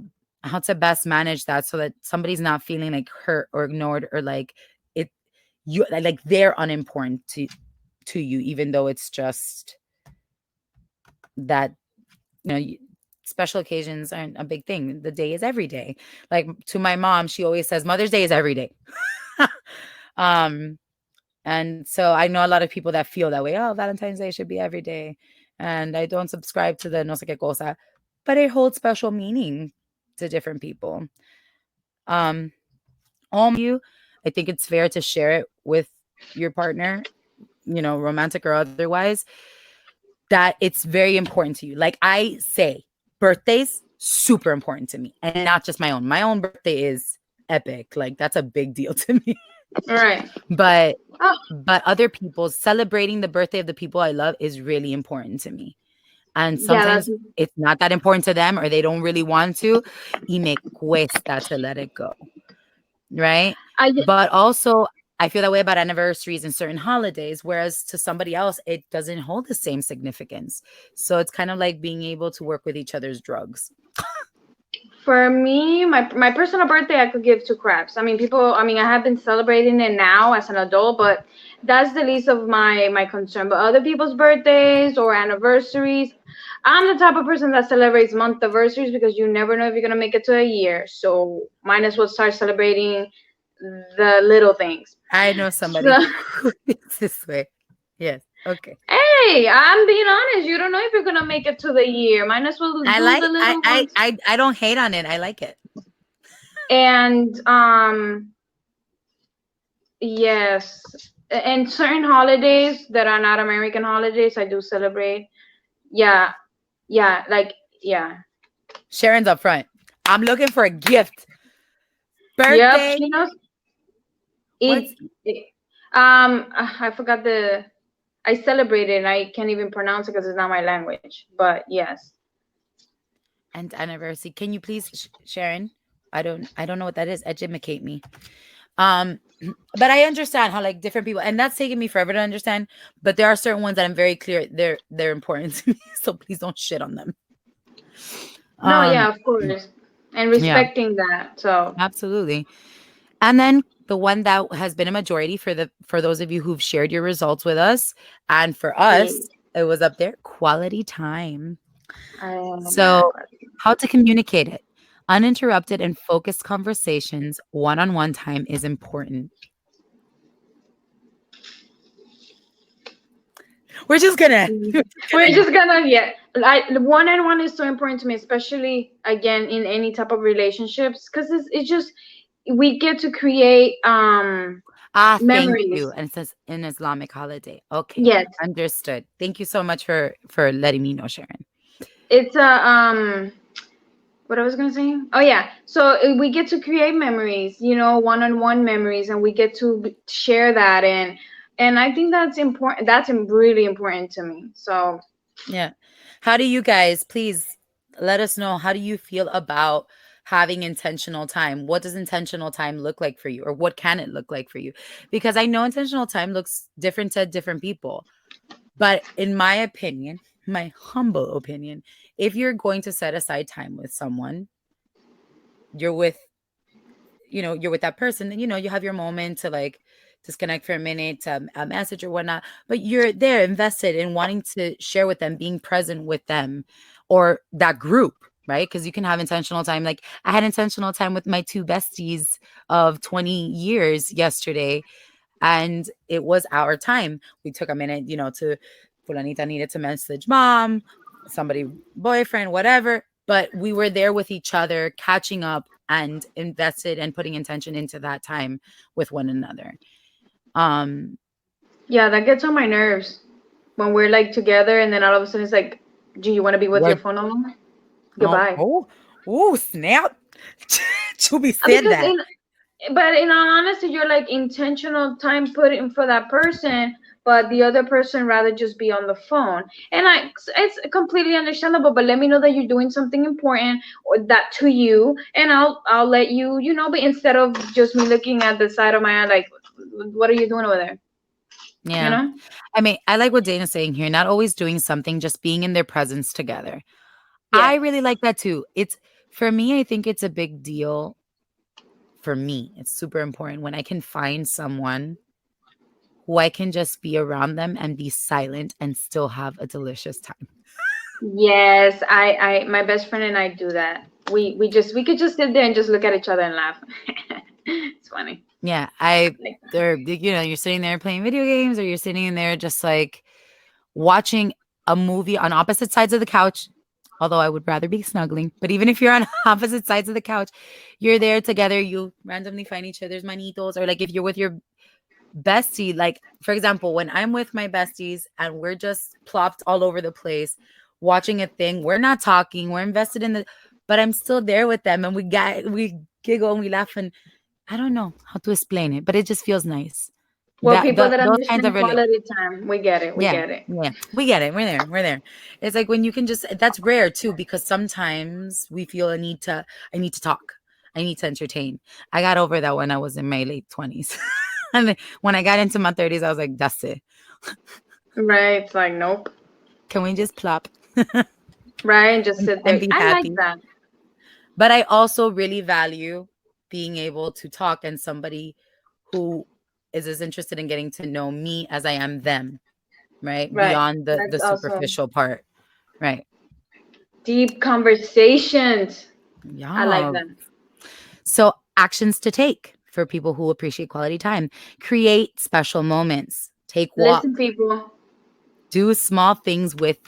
Speaker 1: to best manage that, so that somebody's not feeling like hurt or ignored, or like they're unimportant to you, even though it's just that, special occasions aren't a big thing. The day is every day. Like to my mom, she always says Mother's Day is every day. And so I know a lot of people that feel that way. Oh, Valentine's Day should be every day. And I don't subscribe to the no sé qué cosa, but it holds special meaning to different people. I think it's fair to share it with your partner, romantic or otherwise, that it's very important to you. Like I say, birthdays, super important to me, and not just my own. My own birthday is epic. Like that's a big deal to me.
Speaker 2: Right.
Speaker 1: But other people, celebrating the birthday of the people I love is really important to me. And sometimes it's not that important to them, or they don't really want to. Y me cuesta to let it go. Right? But also, I feel that way about anniversaries and certain holidays, whereas to somebody else, it doesn't hold the same significance. So it's kind of like being able to work with each other's drugs.
Speaker 2: For me, my personal birthday, I could give two craps. I have been celebrating it now as an adult, but that's the least of my concern. But other people's birthdays or anniversaries, I'm the type of person that celebrates month anniversaries because you never know if you're going to make it to a year. So might as well start celebrating the little things.
Speaker 1: I know somebody who thinks this way. Yes. Okay.
Speaker 2: Hey, I'm being honest. You don't know if you're gonna make it to the year. Might as well do the little ones.
Speaker 1: I don't hate on it. I like it.
Speaker 2: And yes, and certain holidays that are not American holidays, I do celebrate. Yeah.
Speaker 1: Sharon's up front. I'm looking for a gift. Birthday.
Speaker 2: Yep, she knows. I forgot I celebrate it and I can't even pronounce it because it's not my language. But yes.
Speaker 1: And anniversary. Can you please, Sharon? I don't know what that is. Educate me. But I understand how like different people, and that's taking me forever to understand. But there are certain ones that I'm very clear they're important to me. So please don't shit on them.
Speaker 2: No, yeah, of course. And respecting that. So
Speaker 1: absolutely. And then the one that has been a majority for those of you who've shared your results with us, and for us, it was up there, quality time. So how to communicate it. Uninterrupted and focused conversations, one-on-one time is important. We're just gonna.
Speaker 2: We're just gonna, yeah. One-on-one is so important to me, especially again in any type of relationships, because it's just we get to create
Speaker 1: Thank you.
Speaker 2: memories.
Speaker 1: And it says an Islamic holiday. Okay,
Speaker 2: Yes,
Speaker 1: understood. Thank you so much for letting me know, Sharon.
Speaker 2: it's a what I was gonna say. Oh yeah, so we get to create memories, one-on-one memories, and we get to share that, and I think that's important. That's really important to me. So
Speaker 1: Yeah. How do you guys, please let us know, how do you feel about having intentional time? What does intentional time look like for you, or what can it look like for you? Because I know intentional time looks different to different people. But in my opinion, my humble opinion, if you're going to set aside time with someone, you're with, you're with that person, then, you have your moment to like disconnect for a minute, to a message or whatnot, but you're there invested in wanting to share with them, being present with them or that group, right? Because you can have intentional time. Like I had intentional time with my two besties of 20 years yesterday, and it was our time. We took a minute, to Fulanita needed to message mom, somebody, boyfriend, whatever. But we were there with each other, catching up and invested and putting intention into that time with one another.
Speaker 2: yeah, that gets on my nerves when we're like together, and then all of a sudden it's like, do you want to be with your
Speaker 1: What?
Speaker 2: phone alone?
Speaker 1: Oh,
Speaker 2: Goodbye.
Speaker 1: snap. Chubi said
Speaker 2: Because
Speaker 1: that.
Speaker 2: but in all honesty, you're like intentional time put in for that person, but the other person rather just be on the phone. And it's completely understandable. But let me know that you're doing something important or that to you, and I'll let you, But instead of just me looking at the side of my eye, like, what are you doing over there? You
Speaker 1: Yeah.
Speaker 2: know?
Speaker 1: I mean, I like what Dana's saying here, not always doing something, just being in their presence together. I
Speaker 2: Yes.
Speaker 1: really like that too. It's for me, I think it's a big deal. For me, it's super important when I can find someone who I can just be around them and be silent and still have a delicious time.
Speaker 2: Yes, my best friend and I do that. We could just sit there and just look at each other and laugh. It's funny.
Speaker 1: Yeah,
Speaker 2: Like,
Speaker 1: you're sitting there playing video games, or you're sitting in there just like watching a movie on opposite sides of the couch. Although I would rather be snuggling, but even if you're on opposite sides of the couch, you're there together. You randomly find each other's manitos, or like if you're with your bestie, like for example, when I'm with my besties and we're just plopped all over the place watching a thing, we're not talking, we're invested in the, but I'm still there with them, and we giggle and we laugh, and I don't know how to explain it, but it just feels nice.
Speaker 2: well, people that
Speaker 1: Those kinds of
Speaker 2: understand
Speaker 1: really,
Speaker 2: quality time, we get it. We
Speaker 1: yeah,
Speaker 2: get it.
Speaker 1: yeah, we get it. We're there. It's like when you can just, that's rare too, because sometimes we feel I need to talk, I need to entertain. I got over that when I was in my late 20s. And then when I got into my 30s, I was like, that's it.
Speaker 2: Right? It's like, nope.
Speaker 1: Can we just plop
Speaker 2: Right? And just sit
Speaker 1: and
Speaker 2: there.
Speaker 1: be
Speaker 2: I like
Speaker 1: happy?
Speaker 2: that.
Speaker 1: But I also really value being able to talk, and somebody who is as interested in getting to know me as I am them, right?
Speaker 2: Right.
Speaker 1: Beyond the
Speaker 2: That's also
Speaker 1: superficial part, right?
Speaker 2: deep conversations. I like
Speaker 1: Yeah.
Speaker 2: them.
Speaker 1: So actions to take for people who appreciate quality time: create special moments, take
Speaker 2: Listen,
Speaker 1: walk,
Speaker 2: people.
Speaker 1: do small things with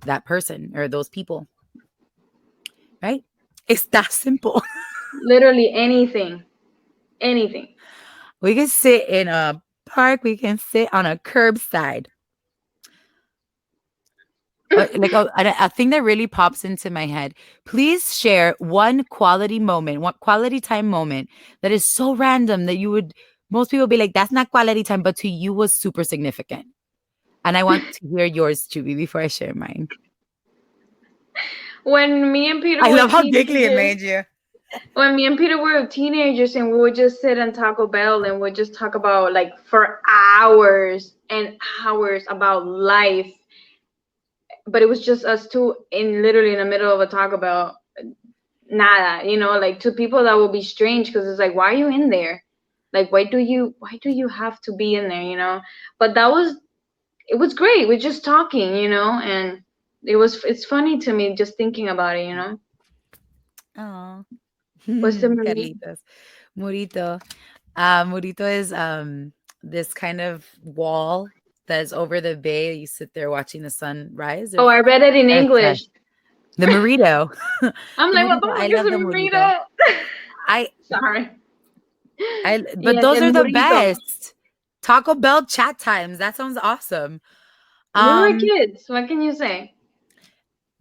Speaker 1: that person or those people, right? It's that simple.
Speaker 2: Literally anything. Anything.
Speaker 1: We can sit in a park, we can sit on a curbside. Like a thing that really pops into my head. Please share one quality moment, one quality time moment that is so random that most people be like, that's not quality time, but to you was super significant. And I want to hear yours, Juby, before I share mine.
Speaker 2: When me and Peter
Speaker 1: I
Speaker 2: were
Speaker 1: love how giggly it
Speaker 2: teenagers,
Speaker 1: made you.
Speaker 2: when me and Peter were teenagers, and we would just sit and Taco Bell and we'd just talk about like for hours and hours about life. But it was just us two in literally in the middle of a Taco Bell. Nada, like to people that will be strange because it's like, why are you in there? Like, why do you have to be in there? But it was great. We're just talking, and it's funny to me just thinking about it.
Speaker 1: Oh,
Speaker 2: What's the movie?
Speaker 1: Carlitos. Murito. Murito is this kind of wall. that's over the bay. You sit there watching the sun rise.
Speaker 2: Oh, I read it in English.
Speaker 1: The Morito.
Speaker 2: I'm
Speaker 1: The
Speaker 2: like, what the
Speaker 1: Morito. I
Speaker 2: fuck is
Speaker 1: love
Speaker 2: a
Speaker 1: the Morito.
Speaker 2: burrito?
Speaker 1: I
Speaker 2: Sorry.
Speaker 1: but
Speaker 2: Yeah,
Speaker 1: those
Speaker 2: el
Speaker 1: are the
Speaker 2: burrito.
Speaker 1: best. Taco Bell chat times. That sounds awesome.
Speaker 2: We were kids. What can you say?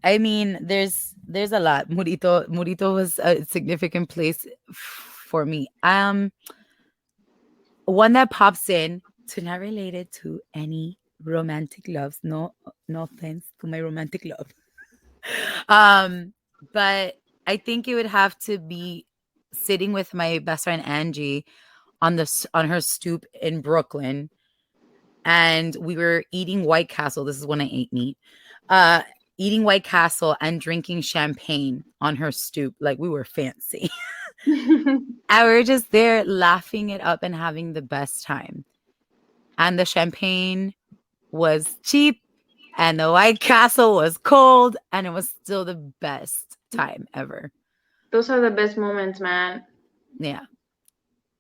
Speaker 1: I mean, there's a lot. Murito was a significant place for me. One that pops in to not related to any romantic loves. No offense to my romantic love. But I think it would have to be sitting with my best friend Angie on her stoop in Brooklyn, and we were eating White Castle. This is when I ate meat. Eating White Castle and drinking champagne on her stoop. Like, we were fancy. And we were just there laughing it up and having the best time. And the champagne was cheap and the White Castle was cold, and it was still the best time ever.
Speaker 2: Those are the best moments, man.
Speaker 1: Yeah.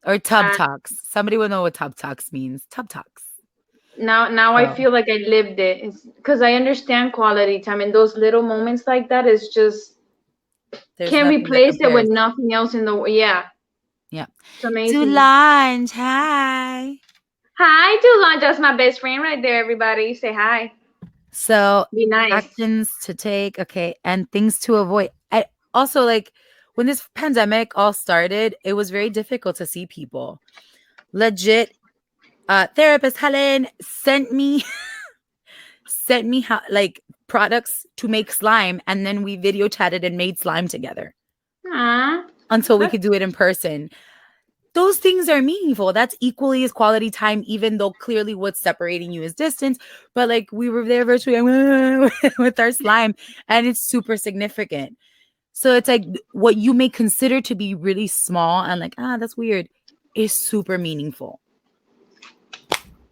Speaker 1: Or tub talks. Somebody will know what tub talks means. Tub talks.
Speaker 2: Now I feel like I lived it. Because I understand quality time, and those little moments like that is just can't replace it with nothing else in the
Speaker 1: yeah.
Speaker 2: It's amazing.
Speaker 1: Dulange, hi.
Speaker 2: Hi, Dulange. That's my best friend right there. Everybody, say hi.
Speaker 1: So
Speaker 2: be nice.
Speaker 1: Actions to take, okay, and things to avoid. I also, like, when this pandemic all started, it was very difficult to see people. Legit. Therapist Helen sent me how, like, products to make slime, and then we video chatted and made slime together.
Speaker 2: Aww.
Speaker 1: Until we could do it in person. Those things are meaningful. That's equally as quality time, even though clearly what's separating you is distance. But, like, we were there virtually with our slime, and it's super significant. So it's like what you may consider to be really small and like, that's weird, is super meaningful.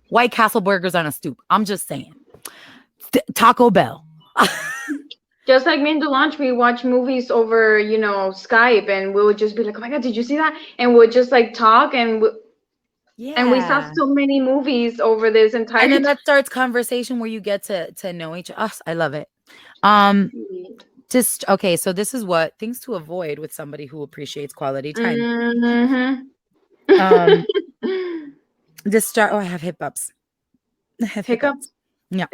Speaker 1: White Castle burgers on a stoop. I'm just saying. Taco Bell.
Speaker 2: Just like me and Dulange, we watch movies over, Skype, and we would just be like, oh my God, did you see that? And we'll just like talk, and and we saw so many movies over this entire
Speaker 1: time. And then that starts conversation where you get to know each other. I love it. Okay, so this is what things to avoid with somebody who appreciates quality time.
Speaker 2: Mm-hmm.
Speaker 1: I have hiccups.
Speaker 2: Hiccups?
Speaker 1: Yeah.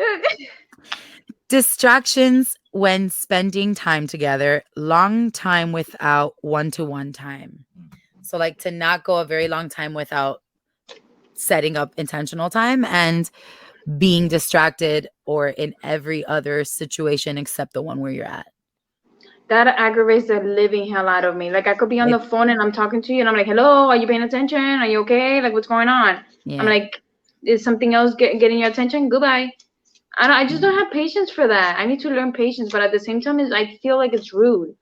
Speaker 1: Distractions when spending time together, long time without one-to-one time. So, like, to not go a very long time without setting up intentional time, and being distracted or in every other situation except the one where you're at.
Speaker 2: That aggravates the living hell out of me. Like, I could be on the phone and I'm talking to you and I'm like, hello, are you paying attention? Are you okay? Like, what's going on? Yeah. I'm like, is something else getting your attention? Goodbye. I just don't have patience for that. I need to learn patience, but at the same time, I feel like it's rude.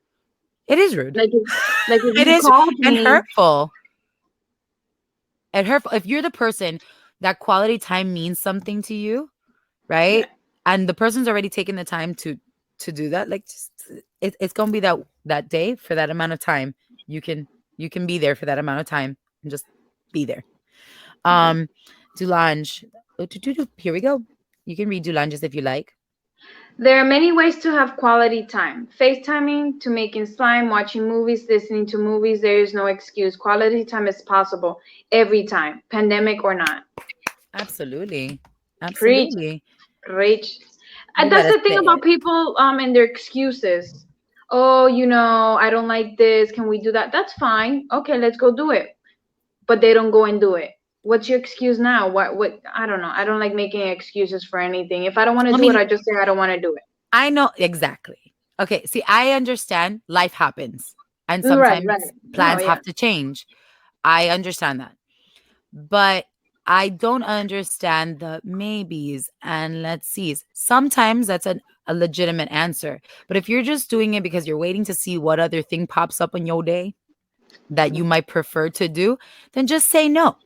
Speaker 1: It is rude.
Speaker 2: Like if
Speaker 1: it is and hurtful. And hurtful. If you're the person that quality time means something to you, right? Yeah. And the person's already taken the time to do that, like, just it's gonna be that day for that amount of time. You can be there for that amount of time and just be there. Dulange. Here we go. You can read Dulanges if you like.
Speaker 2: There are many ways to have quality time. FaceTiming to making slime, watching movies, listening to movies. There is no excuse. Quality time is possible every time, pandemic or not.
Speaker 1: Absolutely.
Speaker 2: Preach. And that's the thing about people and their excuses. Oh, I don't like this. Can we do that? That's fine. Okay, let's go do it. But they don't go and do it. What's your excuse now? What I don't know. I don't like making excuses for anything. If I don't want to do it, I just say I don't want to do it.
Speaker 1: I know exactly. Okay, see, I understand life happens and sometimes plans have to change. I understand that. But I don't understand the maybes and let's sees. Sometimes that's a legitimate answer. But if you're just doing it because you're waiting to see what other thing pops up in your day that you might prefer to do, then just say no.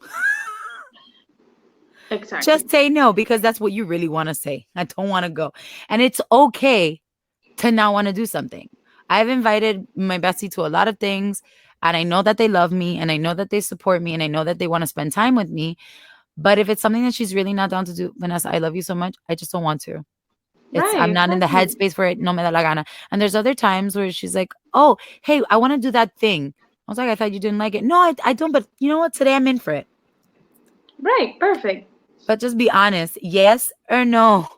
Speaker 2: Exactly.
Speaker 1: Just say no, because that's what you really want to say. I don't want to go. And it's okay to not want to do something. I've invited my bestie to a lot of things, and I know that they love me, and I know that they support me, and I know that they want to spend time with me. But if it's something that she's really not down to do, Vanessa, I love you so much. I just don't want to.
Speaker 2: Right,
Speaker 1: I'm not in the
Speaker 2: exactly.
Speaker 1: headspace for it. No me da la gana. And there's other times where she's like, oh, hey, I want to do that thing. I was like, I thought you didn't like it. No, I don't. But you know what? Today I'm in for it.
Speaker 2: Right, perfect.
Speaker 1: But just be honest. Yes or no.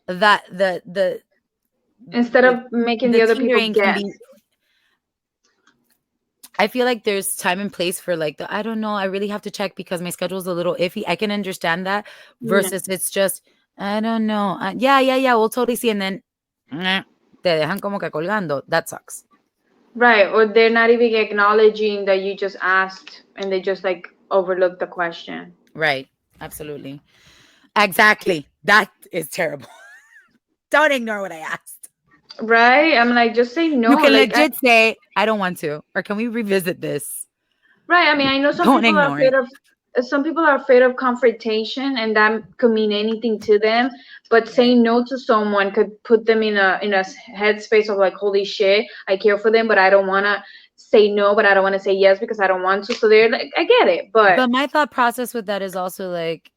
Speaker 1: That
Speaker 2: Instead of making the other people
Speaker 1: teetering can
Speaker 2: guess.
Speaker 1: be. I feel like there's time and place for like the I don't know. I really have to check because my schedule's a little iffy. I can understand that
Speaker 2: Yeah.
Speaker 1: versus it's just I don't know. Yeah. We'll totally see. And then te dejan como que colgando. That sucks.
Speaker 2: Right, or they're not even acknowledging that you just asked and they just like overlook the question.
Speaker 1: Right. Absolutely. Exactly. That is terrible. Don't ignore what I asked.
Speaker 2: Right? I'm like, just say no.
Speaker 1: You can
Speaker 2: Like,
Speaker 1: legit say, I don't want to. Or can we revisit this?
Speaker 2: right. I mean, I know
Speaker 1: Don't ignore it.
Speaker 2: some people are afraid of confrontation, and that could mean anything to them. But saying no to someone could put them in a headspace of like, holy shit, I care for them, but I don't want to say no, but I don't want to say yes because I don't want to. So they're like, I get it, but
Speaker 1: my thought process with that is also like,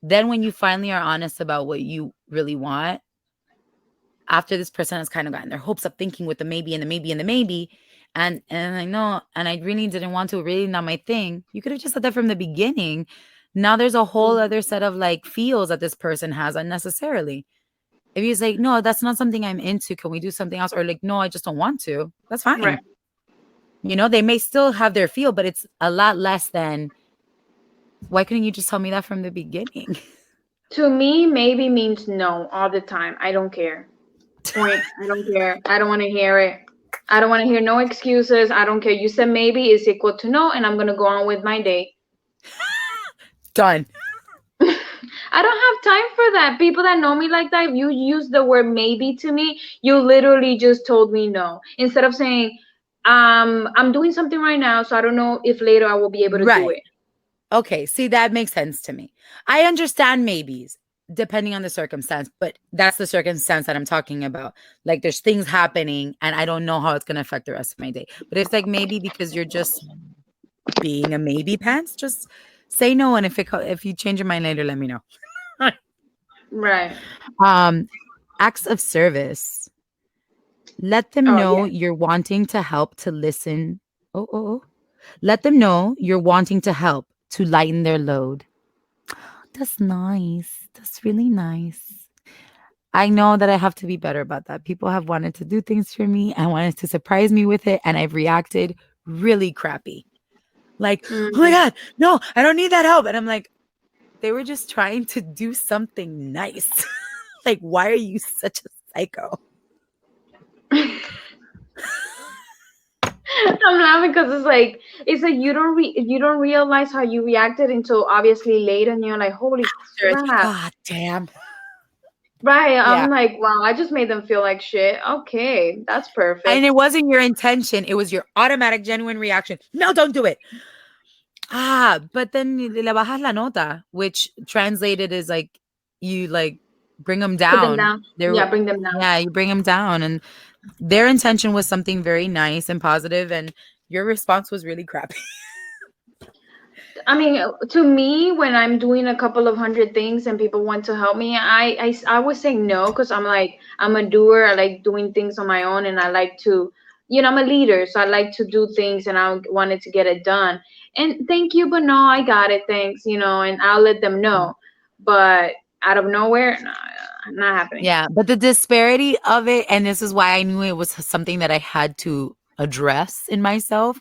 Speaker 1: then when you finally are honest about what you really want, after this person has kind of gotten their hopes up thinking with the maybe and the maybe and the maybe, and I know, and I really didn't want to, really not my thing. You could have just said that from the beginning. Now there's a whole other set of like feels that this person has unnecessarily. If you say, no, that's not something I'm into, can we do something else? Or like, no, I just don't want to. That's fine.
Speaker 2: right.
Speaker 1: You know, they may still have their feel, but it's a lot less than, why couldn't you just tell me that from the beginning?
Speaker 2: To me, maybe means no all the time. I don't care. Point. I don't care. I don't want to hear it. I don't want to hear no excuses. I don't care. You said maybe is equal to no, and I'm gonna go on with my day.
Speaker 1: Done.
Speaker 2: I don't have time for that. People that know me like that, if you use the word maybe to me, you literally just told me no. Instead of saying, I'm doing something right now, so I don't know if later I will be able to do
Speaker 1: Right.
Speaker 2: it.
Speaker 1: Okay. See, that makes sense to me. I understand maybes depending on the circumstance, but that's the circumstance that I'm talking about. Like there's things happening and I don't know how it's going to affect the rest of my day. But it's like maybe because you're just being a maybe pants, just say no. And if you change your mind later, let me know.
Speaker 2: Right.
Speaker 1: Acts of service. Let them
Speaker 2: Oh,
Speaker 1: know
Speaker 2: yeah.
Speaker 1: you're wanting to help to listen. Oh. Let them know you're wanting to help to lighten their load. That's nice. That's really nice. I know that I have to be better about that. People have wanted to do things for me and wanted to surprise me with it, and I've reacted really crappy. Like, oh my God, no, I don't need that help. And I'm like, they were just trying to do something nice. Like, why are you such a psycho?
Speaker 2: I'm laughing because it's like you don't realize how you reacted until obviously later, and you're like, holy crap.
Speaker 1: God damn.
Speaker 2: Right.
Speaker 1: Yeah.
Speaker 2: I'm like, wow, I just made them feel like shit. Okay, that's perfect.
Speaker 1: And it wasn't your intention. It was your automatic, genuine reaction. No, don't do it. But then le bajas la nota, which translated is like you like bring them down.
Speaker 2: Put them down. Yeah, bring them down.
Speaker 1: Yeah, you bring them down. And their intention was something very nice and positive, and your response was really crappy.
Speaker 2: I mean, to me, when I'm doing a couple of hundred things and people want to help me, I would say no because I'm like, I'm a doer. I like doing things on my own, and I like to, I'm a leader, so I like to do things, and I wanted to get it done. And thank you, but no, I got it, thanks, and I'll let them know. But out of nowhere, no, not happening.
Speaker 1: Yeah, but the disparity of it, and this is why I knew it was something that I had to address in myself,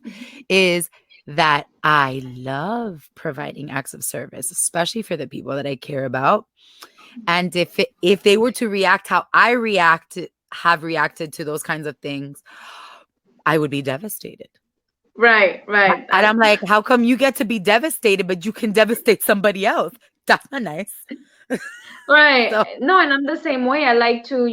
Speaker 1: is that I love providing acts of service, especially for the people that I care about. And if they were to react how I have reacted to those kinds of things, I would be devastated.
Speaker 2: Right.
Speaker 1: And I'm like, how come you get to be devastated, but you can devastate somebody else? That's not nice.
Speaker 2: Right. So, no, and I'm the same way. I like to,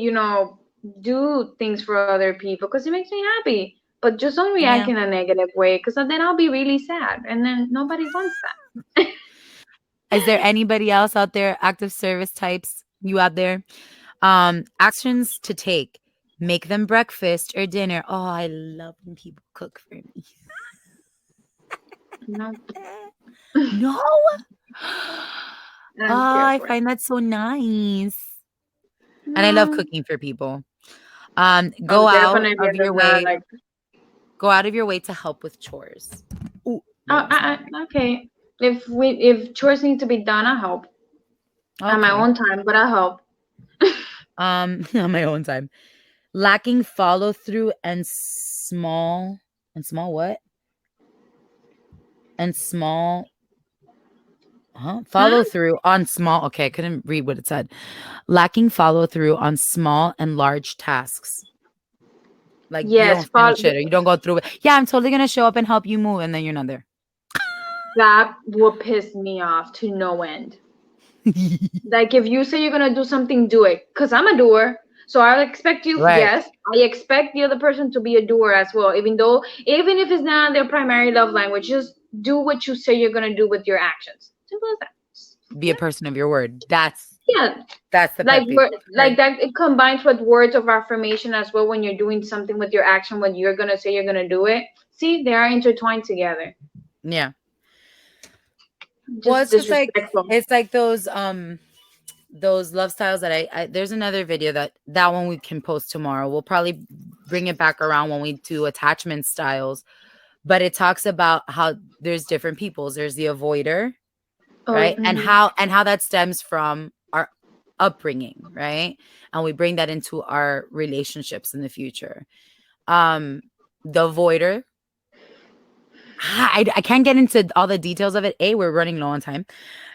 Speaker 2: do things for other people because it makes me happy. But just don't react in a negative way because then I'll be really sad. And then nobody wants that.
Speaker 1: Is there anybody else out there, active service types, you out there? Actions to take. Make them breakfast or dinner. Oh, I love when people cook for me.
Speaker 2: No.
Speaker 1: No?
Speaker 2: I'm
Speaker 1: I
Speaker 2: careful.
Speaker 1: find that so nice. And I love
Speaker 2: No,
Speaker 1: cooking for people.
Speaker 2: I'm definitely does not like.
Speaker 1: Go out of your way to help with chores. Ooh, that was
Speaker 2: Okay. If chores need to be done, I help at my
Speaker 1: okay.
Speaker 2: own time, but I help.
Speaker 1: On my own time. Lacking follow through and small what? And small follow
Speaker 2: Hmm?
Speaker 1: through on small. Okay, I couldn't read what it said. Lacking follow through on small and large tasks. Like you
Speaker 2: Yes,
Speaker 1: don't finish it or you don't go through it. Yeah, I'm totally gonna show up and help you move, and then you're not there.
Speaker 2: that will piss me off to no end. Like if you say you're gonna do something, do it. Cause I'm a doer. So I expect you,
Speaker 1: Right.
Speaker 2: yes, I expect the other person to be a doer as well. Even if it's not their primary love language, just do what you say you're gonna do with your actions. Simple as that.
Speaker 1: Be a person of your word.
Speaker 2: Yeah,
Speaker 1: That's the
Speaker 2: like
Speaker 1: pet peeve.
Speaker 2: like
Speaker 1: Okay.
Speaker 2: that. It combines with words of affirmation as well. When you're doing something with your action, when you're gonna say you're gonna do it. See, they are intertwined together.
Speaker 1: Yeah. Well,
Speaker 2: Just disrespectful.
Speaker 1: it's like those love styles that I there's another video that one we can post tomorrow. We'll probably bring it back around when we do attachment styles, but it talks about how there's different peoples. There's the avoider,
Speaker 2: Oh,
Speaker 1: right? And how that stems from our upbringing, right? And we bring that into our relationships in the future. The avoider, I can't get into all the details of it. A, we're running low on time.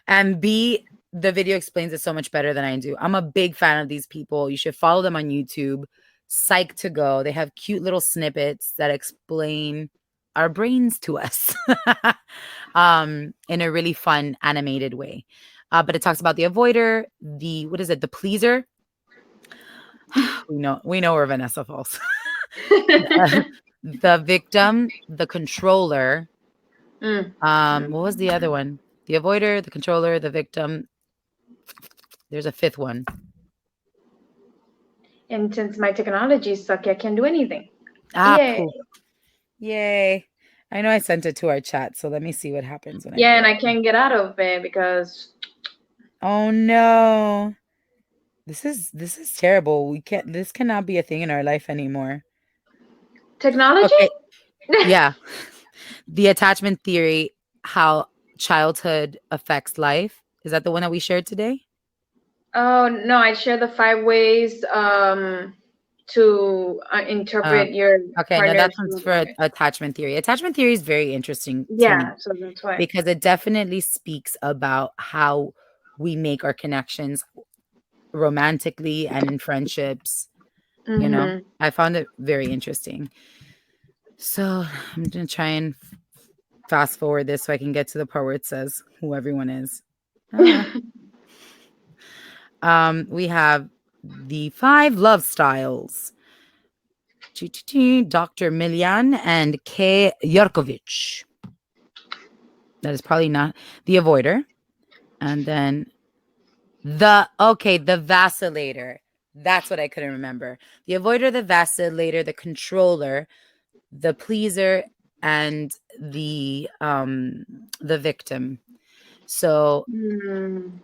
Speaker 1: And B, the video explains it so much better than I do. I'm a big fan of these people. You should follow them on YouTube. Psych to go. They have cute little snippets that explain our brains to us in a really fun animated way. But it talks about the avoider, the pleaser. We know where Vanessa falls. The victim, the controller.
Speaker 2: mm.
Speaker 1: What was the other one? The avoider, the controller, the victim. There's a fifth one.
Speaker 2: And since my technology is sucky, I can't do anything. Yay.
Speaker 1: Cool. Yay. I know I sent it to our chat, so let me see what happens when I
Speaker 2: Yeah,
Speaker 1: go.
Speaker 2: and I can't get out of it because
Speaker 1: Oh no. This is terrible. This cannot be a thing in our life anymore.
Speaker 2: technology?
Speaker 1: Okay. Yeah. The attachment theory, how childhood affects life. Is that the one that we shared today?
Speaker 2: Oh no, I share the 5 ways to
Speaker 1: Uh,
Speaker 2: interpret your
Speaker 1: okay, no,
Speaker 2: partner's
Speaker 1: that one's
Speaker 2: love
Speaker 1: for
Speaker 2: language.
Speaker 1: attachment theory. Attachment theory is very interesting to me
Speaker 2: Yeah, so that's why.
Speaker 1: because it definitely speaks about how we make our connections romantically and in friendships.
Speaker 2: Mm-hmm.
Speaker 1: I found it very interesting. So I'm gonna try and fast forward this so I can get to the part where it says who everyone is. We have the 5 love styles. Dr. Milyan and K. Yurkovich. That is probably not the avoider. And then the vacillator. That's what I couldn't remember. The avoider, the vacillator, the controller, the pleaser, and the victim. So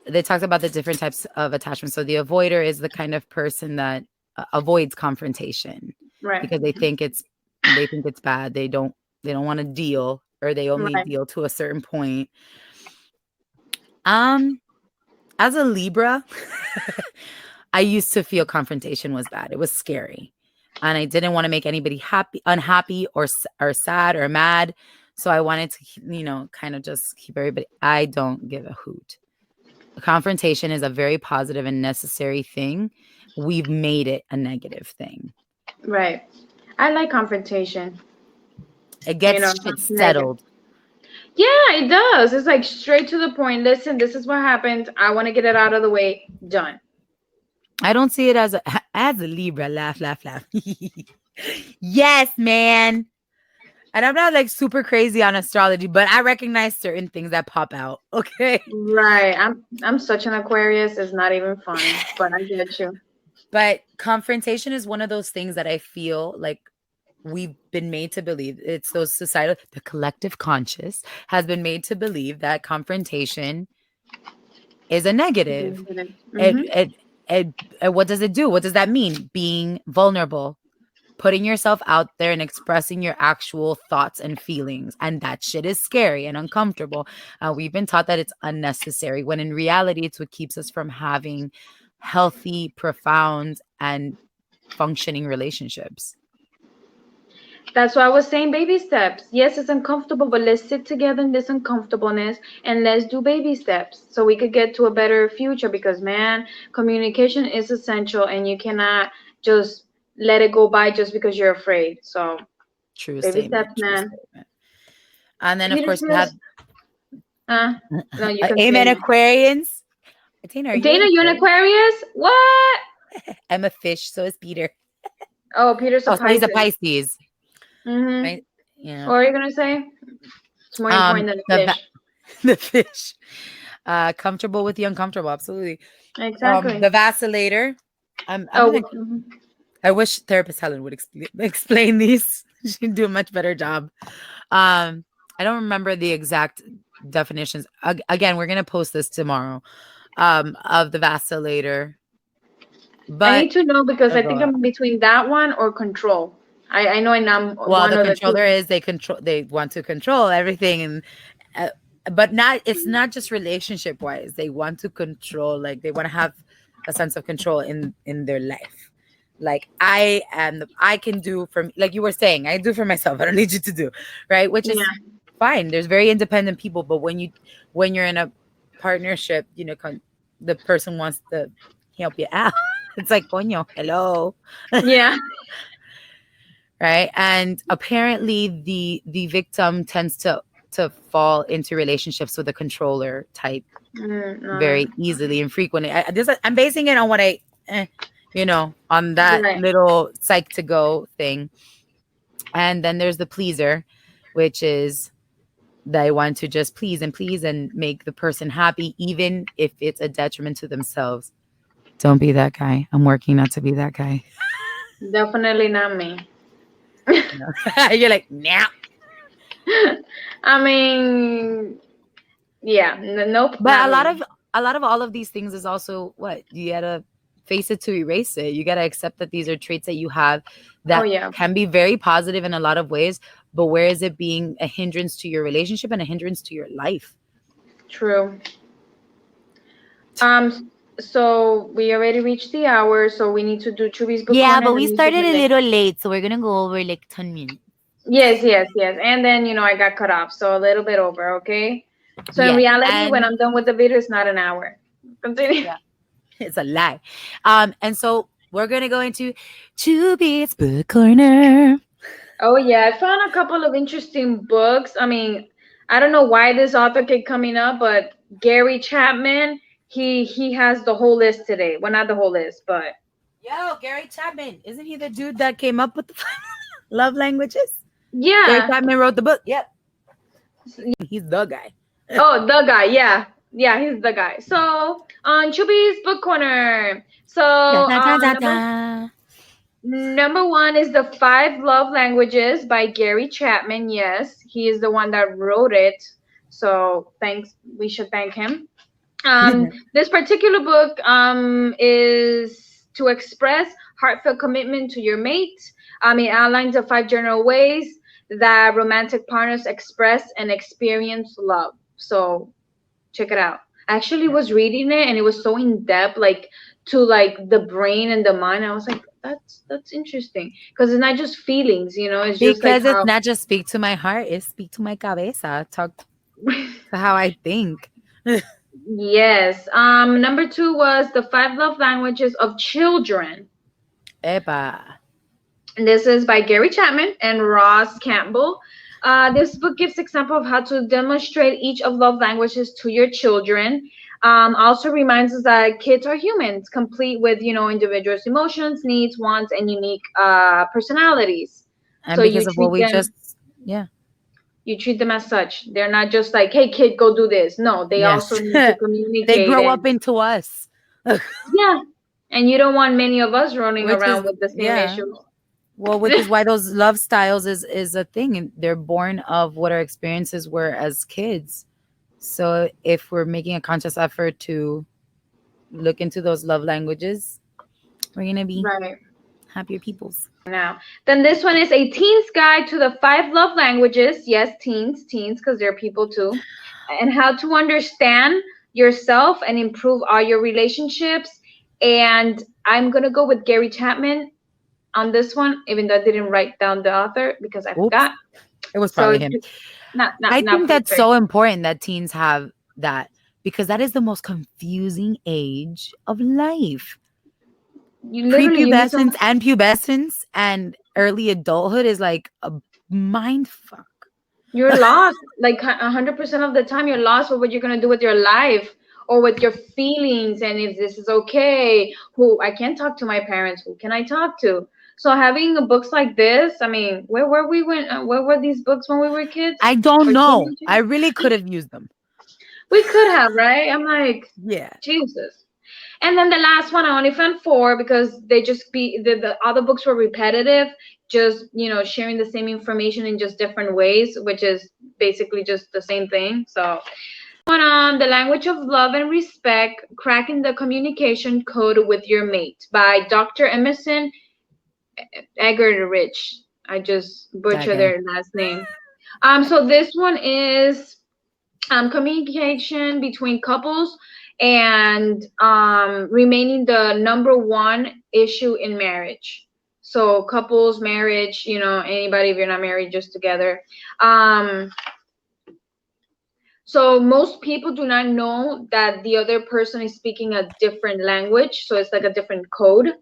Speaker 1: they talked about the different types of attachment. So the avoider is the kind of person that avoids confrontation
Speaker 2: Right.
Speaker 1: because they think it's bad. They don't want to deal, or they only
Speaker 2: Right.
Speaker 1: deal to a certain point. As a Libra, I used to feel confrontation was bad. It was scary. And I didn't want to make anybody unhappy or sad or mad. So I wanted to, kind of just keep everybody. I don't give a hoot. Confrontation is a very positive and necessary thing. We've made it a negative thing.
Speaker 2: Right. I like confrontation.
Speaker 1: It gets shit settled.
Speaker 2: Yeah, it does. It's like straight to the point. Listen, this is what happened. I want to get it out of the way. Done.
Speaker 1: I don't see it as a Libra. Laugh, laugh, laugh. Yes, man. And I'm not like super crazy on astrology, but I recognize certain things that pop out. Okay.
Speaker 2: Right. I'm such an Aquarius. It's not even funny, but I get you.
Speaker 1: But confrontation is one of those things that I feel like we've been made to believe. It's those the collective conscious has been made to believe that confrontation is a negative.
Speaker 2: Mm-hmm.
Speaker 1: It what does it do? What does that mean? Being vulnerable, putting yourself out there and expressing your actual thoughts and feelings. And that shit is scary and uncomfortable. We've been taught that it's unnecessary, when in reality, it's what keeps us from having healthy, profound, and functioning relationships.
Speaker 2: That's why I was saying baby steps. Yes, it's uncomfortable, but let's sit together in this uncomfortableness and let's do baby steps so we could get to a better future. Because, man, communication is essential and you cannot just let it go by just because you're afraid. So,
Speaker 1: True
Speaker 2: baby
Speaker 1: statement.
Speaker 2: steps,
Speaker 1: True
Speaker 2: man.
Speaker 1: statement. And then, of
Speaker 2: Peter
Speaker 1: course, we have
Speaker 2: Smith. No, you
Speaker 1: Amen
Speaker 2: continue.
Speaker 1: Aquarians. Tina, are you
Speaker 2: Dana,
Speaker 1: an
Speaker 2: you an
Speaker 1: Aquarian?
Speaker 2: Aquarius? What?
Speaker 1: I'm a fish, so is Peter.
Speaker 2: Oh, Peter's a
Speaker 1: Oh, so he's a
Speaker 2: Pisces.
Speaker 1: Pisces.
Speaker 2: Mm-hmm.
Speaker 1: Right? Yeah.
Speaker 2: What are you gonna say? It's more important than
Speaker 1: the
Speaker 2: the fish.
Speaker 1: the fish. Comfortable with the uncomfortable, absolutely.
Speaker 2: Exactly.
Speaker 1: The vacillator.
Speaker 2: Mhm.
Speaker 1: I wish therapist Helen would explain these. She'd do a much better job. I don't remember the exact definitions. Again, we're gonna post this tomorrow. Of the vacillator.
Speaker 2: I
Speaker 1: But
Speaker 2: need to know because I
Speaker 1: go
Speaker 2: think
Speaker 1: on.
Speaker 2: I'm between that one or control. I know I'm
Speaker 1: Well,
Speaker 2: one
Speaker 1: the
Speaker 2: of the
Speaker 1: controller
Speaker 2: two.
Speaker 1: is they want to control everything, and but it's not just relationship wise. They want to control, like they want to have a sense of control in their life. Like I can do for, like you were saying, I do for myself. I don't need you to do, right? Which is
Speaker 2: Yeah.
Speaker 1: fine. There's very independent people, but when you're in a partnership, the person wants to help you out. It's like, coño, hello.
Speaker 2: Yeah.
Speaker 1: Right. And apparently the victim tends to fall into relationships with a controller type
Speaker 2: No.
Speaker 1: very easily and frequently. I'm basing it on what on that
Speaker 2: Right.
Speaker 1: little psych to go thing. And then there's the pleaser, which is they want to just please and make the person happy, even if it's a detriment to themselves. Don't be that guy. I'm working not to be that guy.
Speaker 2: Definitely not me.
Speaker 1: You're like, nah.
Speaker 2: I mean, yeah. Nope.
Speaker 1: But
Speaker 2: Not
Speaker 1: a
Speaker 2: me.
Speaker 1: lot of all of these things is also what you gotta face it to erase it. You gotta accept that these are traits that you have
Speaker 2: Oh
Speaker 1: that
Speaker 2: yeah.
Speaker 1: can be very positive in a lot of ways, but where is it being a hindrance to your relationship and a hindrance to your life?
Speaker 2: True. So we already reached the hour, so we need to do Chubby's book
Speaker 1: Yeah,
Speaker 2: corner
Speaker 1: but
Speaker 2: and
Speaker 1: we
Speaker 2: music
Speaker 1: started a
Speaker 2: relay.
Speaker 1: little late, so we're gonna go over like 10 minutes.
Speaker 2: Yes. And then I got cut off, so a little bit over, okay? So in
Speaker 1: Yes,
Speaker 2: reality, when
Speaker 1: and
Speaker 2: I'm done with the video, it's not an hour. Continue.
Speaker 1: yeah, it's a lie. And so we're gonna go into Chubby's book corner.
Speaker 2: Oh yeah, I found a couple of interesting books. I mean, I don't know why this author kept coming up, but Gary Chapman, he has the whole list today. Well, not the whole list, but
Speaker 1: Yo, Gary Chapman, isn't he the dude that came up with the love languages? Gary
Speaker 2: yeah.
Speaker 1: Chapman wrote the book. Yep. He's the guy.
Speaker 2: Oh, the guy. Yeah. Yeah, he's the guy. So, on Chubby's book corner. So, number one is The Five Love Languages by Gary Chapman. Yes, he is the one that wrote it. So, we should thank him. This particular book is to express heartfelt commitment to your mate. It outlines the 5 general ways that romantic partners express and experience love. So check it out. I actually was reading it and it was so in depth, like to like the brain and the mind. I was like, that's interesting because it's not just feelings, it's just like
Speaker 1: Because it's
Speaker 2: how.
Speaker 1: not just speak to my heart, it's speak to my cabeza. Talk to how I think.
Speaker 2: Yes. Number 2 was The 5 Love Languages of Children.
Speaker 1: Epa.
Speaker 2: And this is by Gary Chapman and Ross Campbell. This book gives example of how to demonstrate each of love languages to your children. Also reminds us that kids are humans, complete with individuals' emotions, needs, wants, and unique personalities.
Speaker 1: And
Speaker 2: So
Speaker 1: because of what we just,
Speaker 2: you treat them as such. They're not just like, hey kid, go do this. No, they
Speaker 1: yes.
Speaker 2: also need to communicate.
Speaker 1: They grow up into us.
Speaker 2: Yeah. And you don't want many of us running around with the same issues.
Speaker 1: Well, which is why those love styles is a thing. And they're born of what our experiences were as kids. So if we're making a conscious effort to look into those love languages, we're gonna be
Speaker 2: Right.
Speaker 1: happier peoples.
Speaker 2: Now, then this one is a teen's guide to the 5 love languages. Yes, teens, because they're people too, and how to understand yourself and improve all your relationships. And I'm gonna go with Gary Chapman on this one, even though I didn't write down the author because I
Speaker 1: Oops,
Speaker 2: forgot.
Speaker 1: it was
Speaker 2: So
Speaker 1: probably him. I
Speaker 2: not
Speaker 1: think that's
Speaker 2: perfect.
Speaker 1: so important that teens have that because that is the most confusing age of life.
Speaker 2: You need some.
Speaker 1: Prepubescence and pubescence and early adulthood is like a mind fuck.
Speaker 2: You're lost. Like 100% of the time, you're lost with what you're gonna do with your life or with your feelings, and if this is okay. Who I can't talk to my parents. Who can I talk to? So having books like this, I mean, where were we when? Where were these books when we were kids
Speaker 1: I don't
Speaker 2: or
Speaker 1: know. I
Speaker 2: teenagers?
Speaker 1: really could have used them.
Speaker 2: We could have, right? I'm like,
Speaker 1: Yeah.
Speaker 2: Jesus. And then the last one, I only found 4 because they just the other books were repetitive, just sharing the same information in just different ways, which is basically just the same thing. So one on the language of love and respect, cracking the communication code with your mate by Dr. Emerson Eggerichs. I just
Speaker 1: That
Speaker 2: butcher
Speaker 1: guy.
Speaker 2: their last name. So this one is communication between couples and remaining the number one issue in marriage. So couples, marriage, anybody, if you're not married, just together. um so most people do not know that the other person is speaking a different language, so it's like a different code,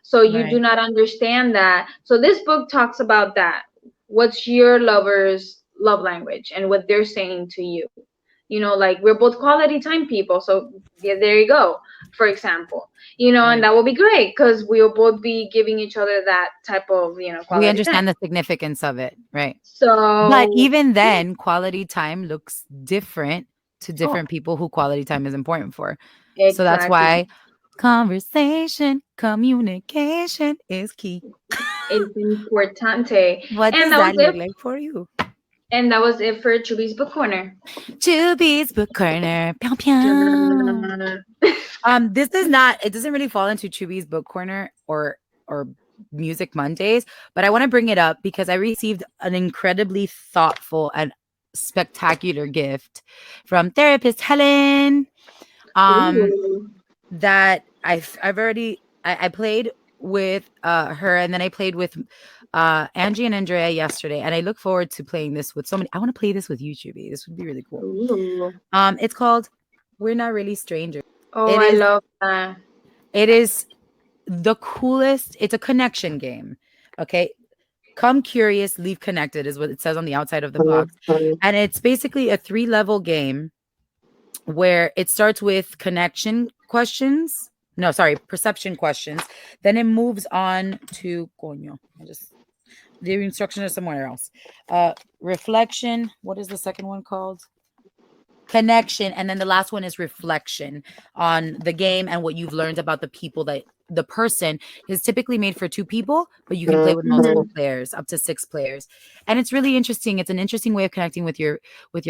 Speaker 2: so you do
Speaker 1: Right.
Speaker 2: not understand that. So this book talks about that. What's your lover's love language and what they're saying to you? Like we're both quality time people, so yeah, there you go, for example. And
Speaker 1: Right.
Speaker 2: that will be great because we'll both be giving each other that type of
Speaker 1: We
Speaker 2: quality time.
Speaker 1: understand the significance of it. Right. But
Speaker 2: So
Speaker 1: even then, quality time looks different to
Speaker 2: oh,
Speaker 1: different people who quality time is important for. So that's
Speaker 2: exactly.
Speaker 1: why conversation, communication is key.
Speaker 2: It's importante.
Speaker 1: What
Speaker 2: And
Speaker 1: does
Speaker 2: that was
Speaker 1: that look
Speaker 2: it.
Speaker 1: like for you?
Speaker 2: And that was it for Chubby's Book Corner.
Speaker 1: Chubby's Book Corner. Pew, pew. This is not, it doesn't really fall into Chubby's Book Corner or Music Mondays, but I want to bring it up because I received an incredibly thoughtful and spectacular gift from therapist Helen. Um,
Speaker 2: Ooh.
Speaker 1: that I've already I played with her and then I played with Angie and Andrea yesterday, and I look forward to playing this with somebody. I want to play this with you, Chubby. This would be really cool.
Speaker 2: Ooh.
Speaker 1: It's called We're Not Really Strangers.
Speaker 2: Oh,
Speaker 1: It
Speaker 2: I
Speaker 1: is
Speaker 2: love that.
Speaker 1: it is the coolest. It's a connection game. Okay. Come curious, leave connected is what it says on the outside of the box. And it's basically a 3-level game where it starts with connection questions. No, sorry, perception questions. Then it moves on to coño. The instructions are somewhere else. Reflection. What is the second one called? Connection. And then the last one is reflection on the game and what you've learned about the people that the person is typically made for 2 people, but you can play with multiple players, up to 6 players. And it's really interesting. It's an interesting way of connecting with your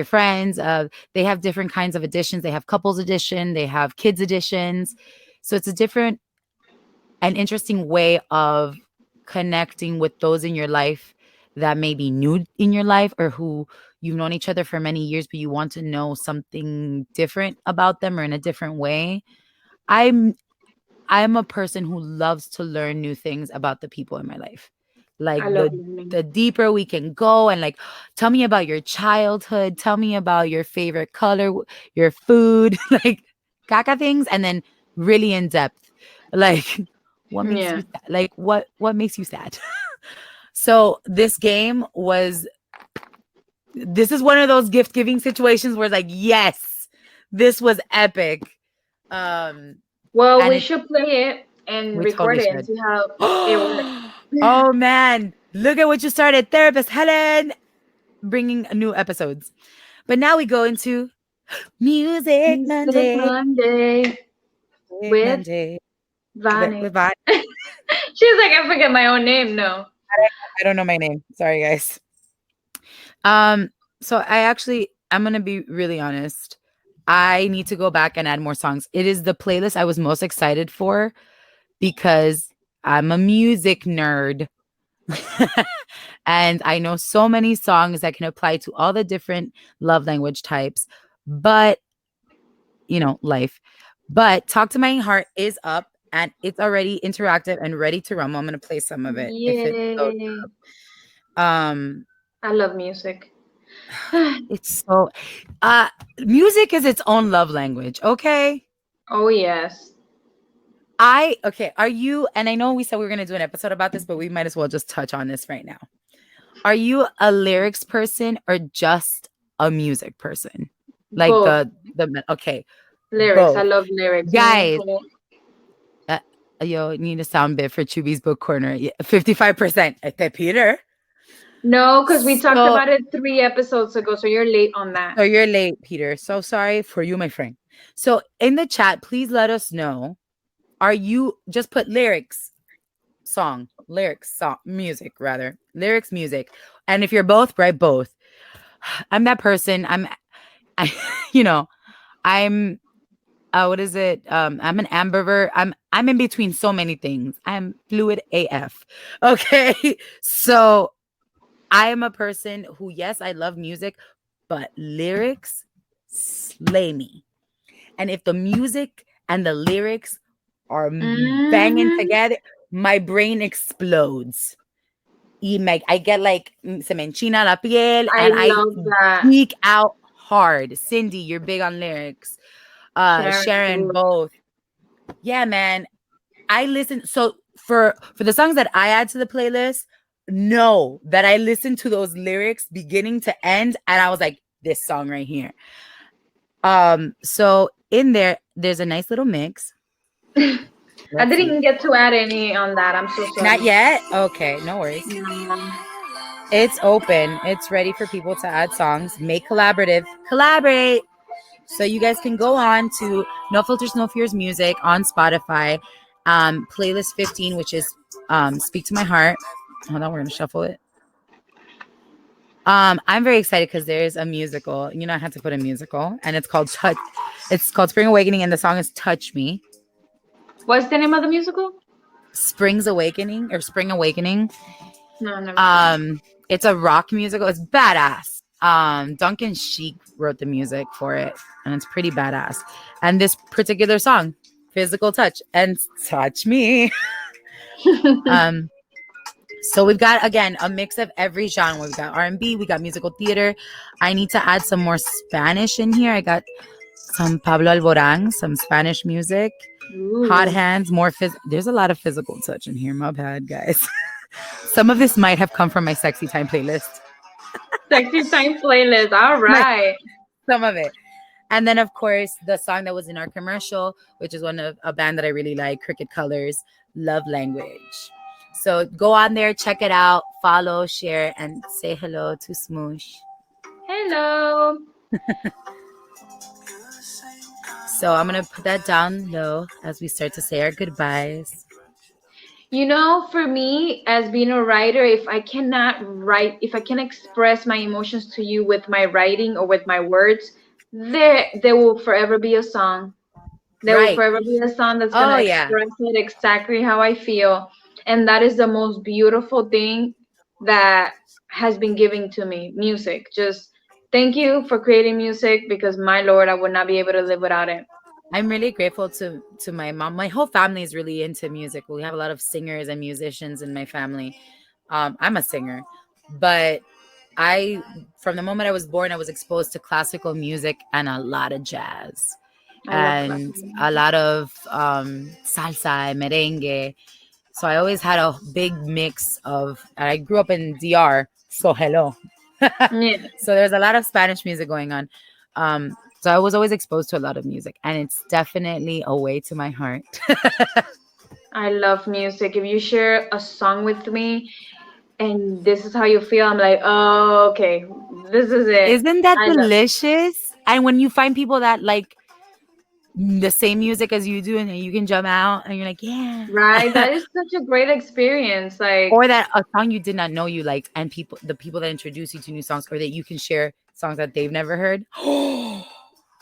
Speaker 1: friends. They have different kinds of editions. They have couples edition, they have kids editions. So it's a different and interesting way of connecting with those in your life that may be new in your life or who you've known each other for many years, but you want to know something different about them or in a different way. I'm a person who loves to learn new things about the people in my life. Like
Speaker 2: I love learning.
Speaker 1: the deeper we can go and like tell me about your childhood, tell me about your favorite color, your food, like caca things, and then really in depth. Like what makes
Speaker 2: Yeah.
Speaker 1: you sad? Like what makes you sad? So this is one of those gift giving situations where it's like, yes, this was epic.
Speaker 2: Well,
Speaker 1: And
Speaker 2: we
Speaker 1: it
Speaker 2: should play it and
Speaker 1: we
Speaker 2: record
Speaker 1: totally
Speaker 2: it and
Speaker 1: should.
Speaker 2: see how it works.
Speaker 1: Oh man, look at what you started, therapist Helen, bringing new episodes. But now we go into Music
Speaker 2: Music
Speaker 1: Monday.
Speaker 2: Monday
Speaker 1: Music
Speaker 2: with
Speaker 1: Monday
Speaker 2: Vani.
Speaker 1: with Vani.
Speaker 2: She's like, I forget my own name. No.
Speaker 1: I don't know my name. Sorry, guys. So I'm gonna be really honest. I need to go back and add more songs. It is the playlist I was most excited for because I'm a music nerd. And I know so many songs that can apply to all the different love language types. But, life. But Talk to My Heart is up and it's already interactive and ready to rumble. I'm going to play some of it if it goes.
Speaker 2: Yay.
Speaker 1: Um,
Speaker 2: I love music.
Speaker 1: it's so music is its own love language, okay?
Speaker 2: Oh, yes.
Speaker 1: Are you, and I know we said we were going to do an episode about this, but we might as well just touch on this right now. Are you a lyrics person or just a music person? Like
Speaker 2: Both.
Speaker 1: Okay.
Speaker 2: Lyrics.
Speaker 1: Both.
Speaker 2: I love lyrics.
Speaker 1: Guys, yo, need a sound bit for Chubi's Book Corner. 55%. Peter.
Speaker 2: No, because we talked about it 3 episodes ago, so you're late on that.
Speaker 1: Oh, you're late, Peter. So sorry for you, my friend. So in the chat, please let us know. Are you just put lyrics, music, rather. Lyrics, music. And if you're both, write both. I'm that person. What is it? I'm an ambivert. I'm in between so many things. I'm fluid AF. Okay. So I am a person who, yes, I love music, but lyrics slay me. And if the music and the lyrics are banging together, my brain explodes. I get like se me enchina la piel, and I geek out hard. Cindy, you're big on lyrics. Sharon, both. Yeah, man. I listen. So for the songs that I add to the playlist, know that I listened to those lyrics beginning to end, and I was like, this song right here. So in there's a nice little mix.
Speaker 2: I didn't get to add any on that. I'm so sorry.
Speaker 1: Not yet? Okay, no worries. It's open. It's ready for people to add songs. Make collaborate. So you guys can go on to No Filters, No Fears Music on Spotify. Playlist 15, which is Speak to My Heart. Hold on, we're going to shuffle it. I'm very excited because there's a musical. I had to put a musical, and it's called Spring Awakening, and the song is Touch Me.
Speaker 2: What's the name of the musical?
Speaker 1: Spring Awakening.
Speaker 2: No, never.
Speaker 1: It's a rock musical. It's badass. Duncan Sheik wrote the music for it, and it's pretty badass. And this particular song, Physical Touch and Touch Me. So we've got, again, a mix of every genre. We've got R&B, we got musical theater. I need to add some more Spanish in here. I got some Pablo Alborán, some Spanish music. Ooh. Hot Hands, more there's a lot of physical touch in here. My bad, guys. Some of this might have come from my Sexy Time playlist.
Speaker 2: Sexy Time playlist. All right.
Speaker 1: Some of it. And then, of course, the song that was in our commercial, which is one of a band that I really like, Cricket Colors, Love Language. So go on there, check it out, follow, share, and say hello to Smoosh.
Speaker 2: Hello.
Speaker 1: So I'm going to put that down low as we start to say our goodbyes.
Speaker 2: For me, as being a writer, if I can express my emotions to you with my writing or with my words, there will forever be a song. There will forever be a song that's going to express it exactly how I feel. And that is the most beautiful thing that has been given to me, music. Just thank you for creating music, because my Lord, I would not be able to live without it.
Speaker 1: I'm really grateful to my mom. My whole family is really into music. We have a lot of singers and musicians in my family. I'm a singer, but from the moment I was born, I was exposed to classical music and a lot of jazz and a lot of salsa and merengue. So I always had a big mix of, I grew up in DR, so hello. So there's a lot of Spanish music going on. So I was always exposed to a lot of music, and it's definitely a way to my heart.
Speaker 2: I love music. If you share a song with me and this is how you feel, I'm like, oh, okay, this is it.
Speaker 1: Isn't that delicious? And when you find people that like the same music as you do, and you can jump out and you're like, yeah,
Speaker 2: right. That is such a great experience. Like,
Speaker 1: or that a song you did not know you liked, and the people that introduce you to new songs, or that you can share songs that they've never heard.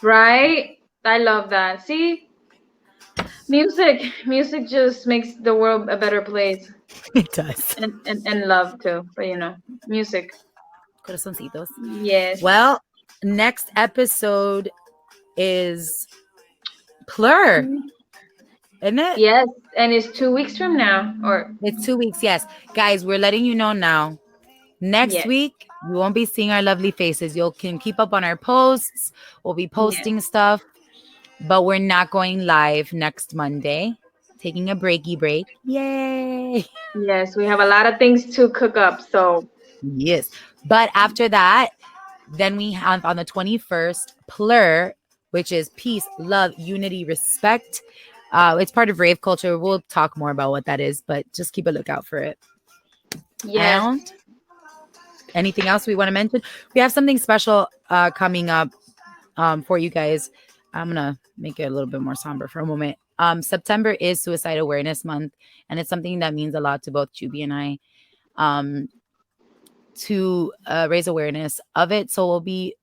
Speaker 2: Right? I love that. See, music just makes the world a better place,
Speaker 1: It does.
Speaker 2: and love too. But music.
Speaker 1: Corazoncitos.
Speaker 2: Yes.
Speaker 1: Well, next episode is Plur, isn't it?
Speaker 2: Yes, and it's 2 weeks from now, or
Speaker 1: It's 2 weeks. Yes. Guys, we're letting you know now. Next
Speaker 2: yes,
Speaker 1: week, you won't be seeing our lovely faces. You can keep up on our posts. We'll be
Speaker 2: yes,
Speaker 1: posting stuff, but we're not going live next Monday. Taking a breaky break. Yay.
Speaker 2: yes. We have a lot of things to cook up. So
Speaker 1: Yes. But after that, then we have on the 21st, Plur, which is peace, love, unity, respect. It's part of rave culture. We'll talk more about what that is, but just keep a lookout for it.
Speaker 2: yes,
Speaker 1: And anything else we want to mention? We have something special coming up for you guys. I'm gonna make it a little bit more somber for a moment. September is Suicide Awareness Month, and it's something that means a lot to both Juby and I. To raise awareness of it. So we'll be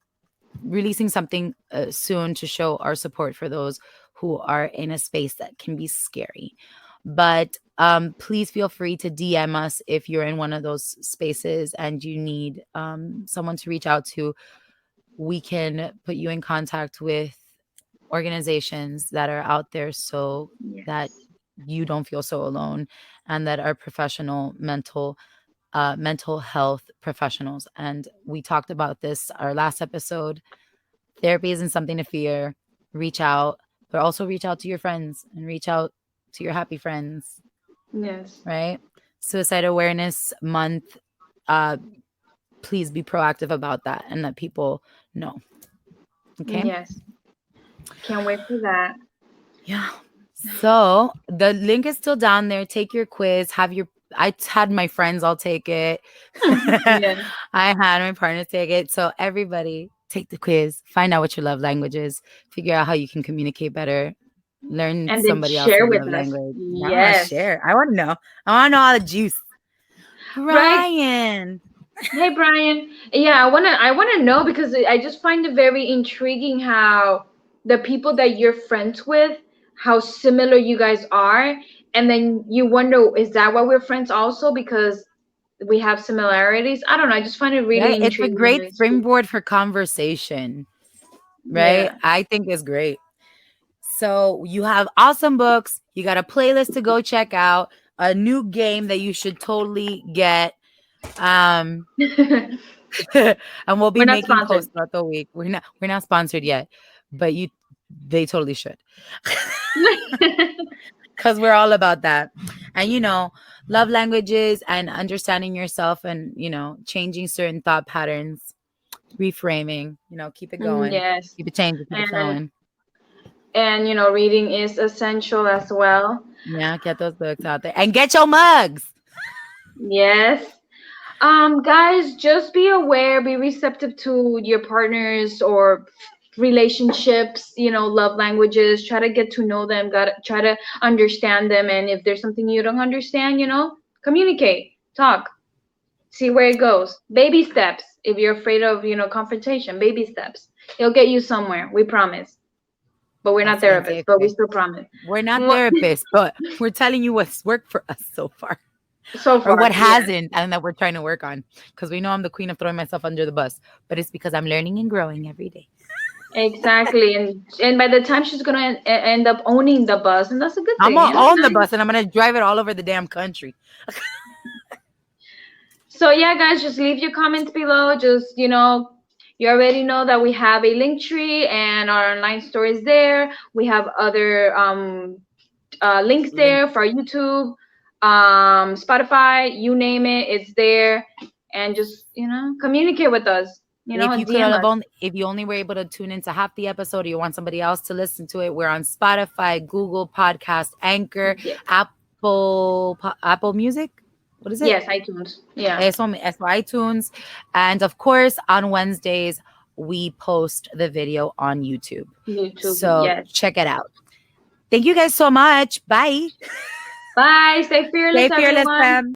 Speaker 1: releasing something soon to show our support for those who are in a space that can be scary. But please feel free to DM us if you're in one of those spaces and you need someone to reach out to. We can put you in contact with organizations that are out there so that
Speaker 2: yes,
Speaker 1: you don't feel so alone and that are professional mental health professionals. And we talked about this our last episode. Therapy isn't something to fear. Reach out, but also reach out to your friends and reach out to your happy friends,
Speaker 2: yes,
Speaker 1: right? Suicide Awareness Month. Please be proactive about that and let people know. Okay.
Speaker 2: yes. Can't wait for that.
Speaker 1: Yeah. So the link is still down there. Take your quiz. I had my friends all take it.
Speaker 2: Yes,
Speaker 1: I had my partners take it. So everybody take the quiz. Find out what your love language is. Figure out how you can communicate better. Learn
Speaker 2: and then
Speaker 1: somebody
Speaker 2: share
Speaker 1: else's
Speaker 2: with
Speaker 1: love
Speaker 2: us.
Speaker 1: language. Yeah,
Speaker 2: Yes,
Speaker 1: share. I want to know. I want to know all the juice.
Speaker 2: right.
Speaker 1: Brian.
Speaker 2: Hey Brian, yeah, I wanna know because I just find it very intriguing how the people that you're friends with, how similar you guys are, and then you wonder, is that why we're friends also because we have similarities? I don't know. I just find it really
Speaker 1: Right? It's a
Speaker 2: intriguing.
Speaker 1: great springboard for conversation, right?
Speaker 2: Yeah.
Speaker 1: I think it's great. So you have awesome books. You got a playlist to go check out. A new game that you should totally get. Um,
Speaker 2: We're
Speaker 1: and we'll be
Speaker 2: not
Speaker 1: making
Speaker 2: sponsored.
Speaker 1: posts throughout the week. We're not sponsored yet, but they totally should. Because we're all about that. And love languages and understanding yourself and changing certain thought patterns, reframing, keep it going,
Speaker 2: Yes.
Speaker 1: keep it changing, keep it
Speaker 2: And
Speaker 1: flowing.
Speaker 2: and reading is essential as well.
Speaker 1: Yeah, get those books out there and get your mugs.
Speaker 2: Yes. Guys, just be aware, be receptive to your partners or relationships, love languages. Try to get to know them, try to understand them. And if there's something you don't understand, communicate, talk, see where it goes. Baby steps. If you're afraid of, confrontation, baby steps. It'll get you somewhere, we promise. But we're not
Speaker 1: That's
Speaker 2: therapists, but we
Speaker 1: scientific.
Speaker 2: still promise.
Speaker 1: We're not therapists, but we're telling you what's worked for us so far.
Speaker 2: So
Speaker 1: Or
Speaker 2: far,
Speaker 1: what
Speaker 2: yeah.
Speaker 1: hasn't and that we're trying to work on. Because we know I'm the queen of throwing myself under the bus, but it's because I'm learning and growing every day.
Speaker 2: Exactly, and by the time she's gonna end up owning the bus, and that's a good
Speaker 1: I'm
Speaker 2: thing,
Speaker 1: gonna own the bus and I'm gonna drive it all over the damn country.
Speaker 2: So yeah, guys, just leave your comments below. Just you already know that we have a link tree and our online store is there. We have other links there for YouTube, Spotify, you name it, it's there. And just communicate with us. DM us.
Speaker 1: If you only were able to tune into half the episode or you want somebody else to listen to it, we're on Spotify, Google Podcast, Anchor,
Speaker 2: Yes.
Speaker 1: Apple Music. What is it?
Speaker 2: Yes, iTunes. Yeah.
Speaker 1: Eso, iTunes. And of course, on Wednesdays, we post the video on YouTube. So
Speaker 2: yes.
Speaker 1: check it out. Thank you guys so much. Bye.
Speaker 2: Bye. Stay fearless,
Speaker 1: Stay fearless,
Speaker 2: everyone.
Speaker 1: fam.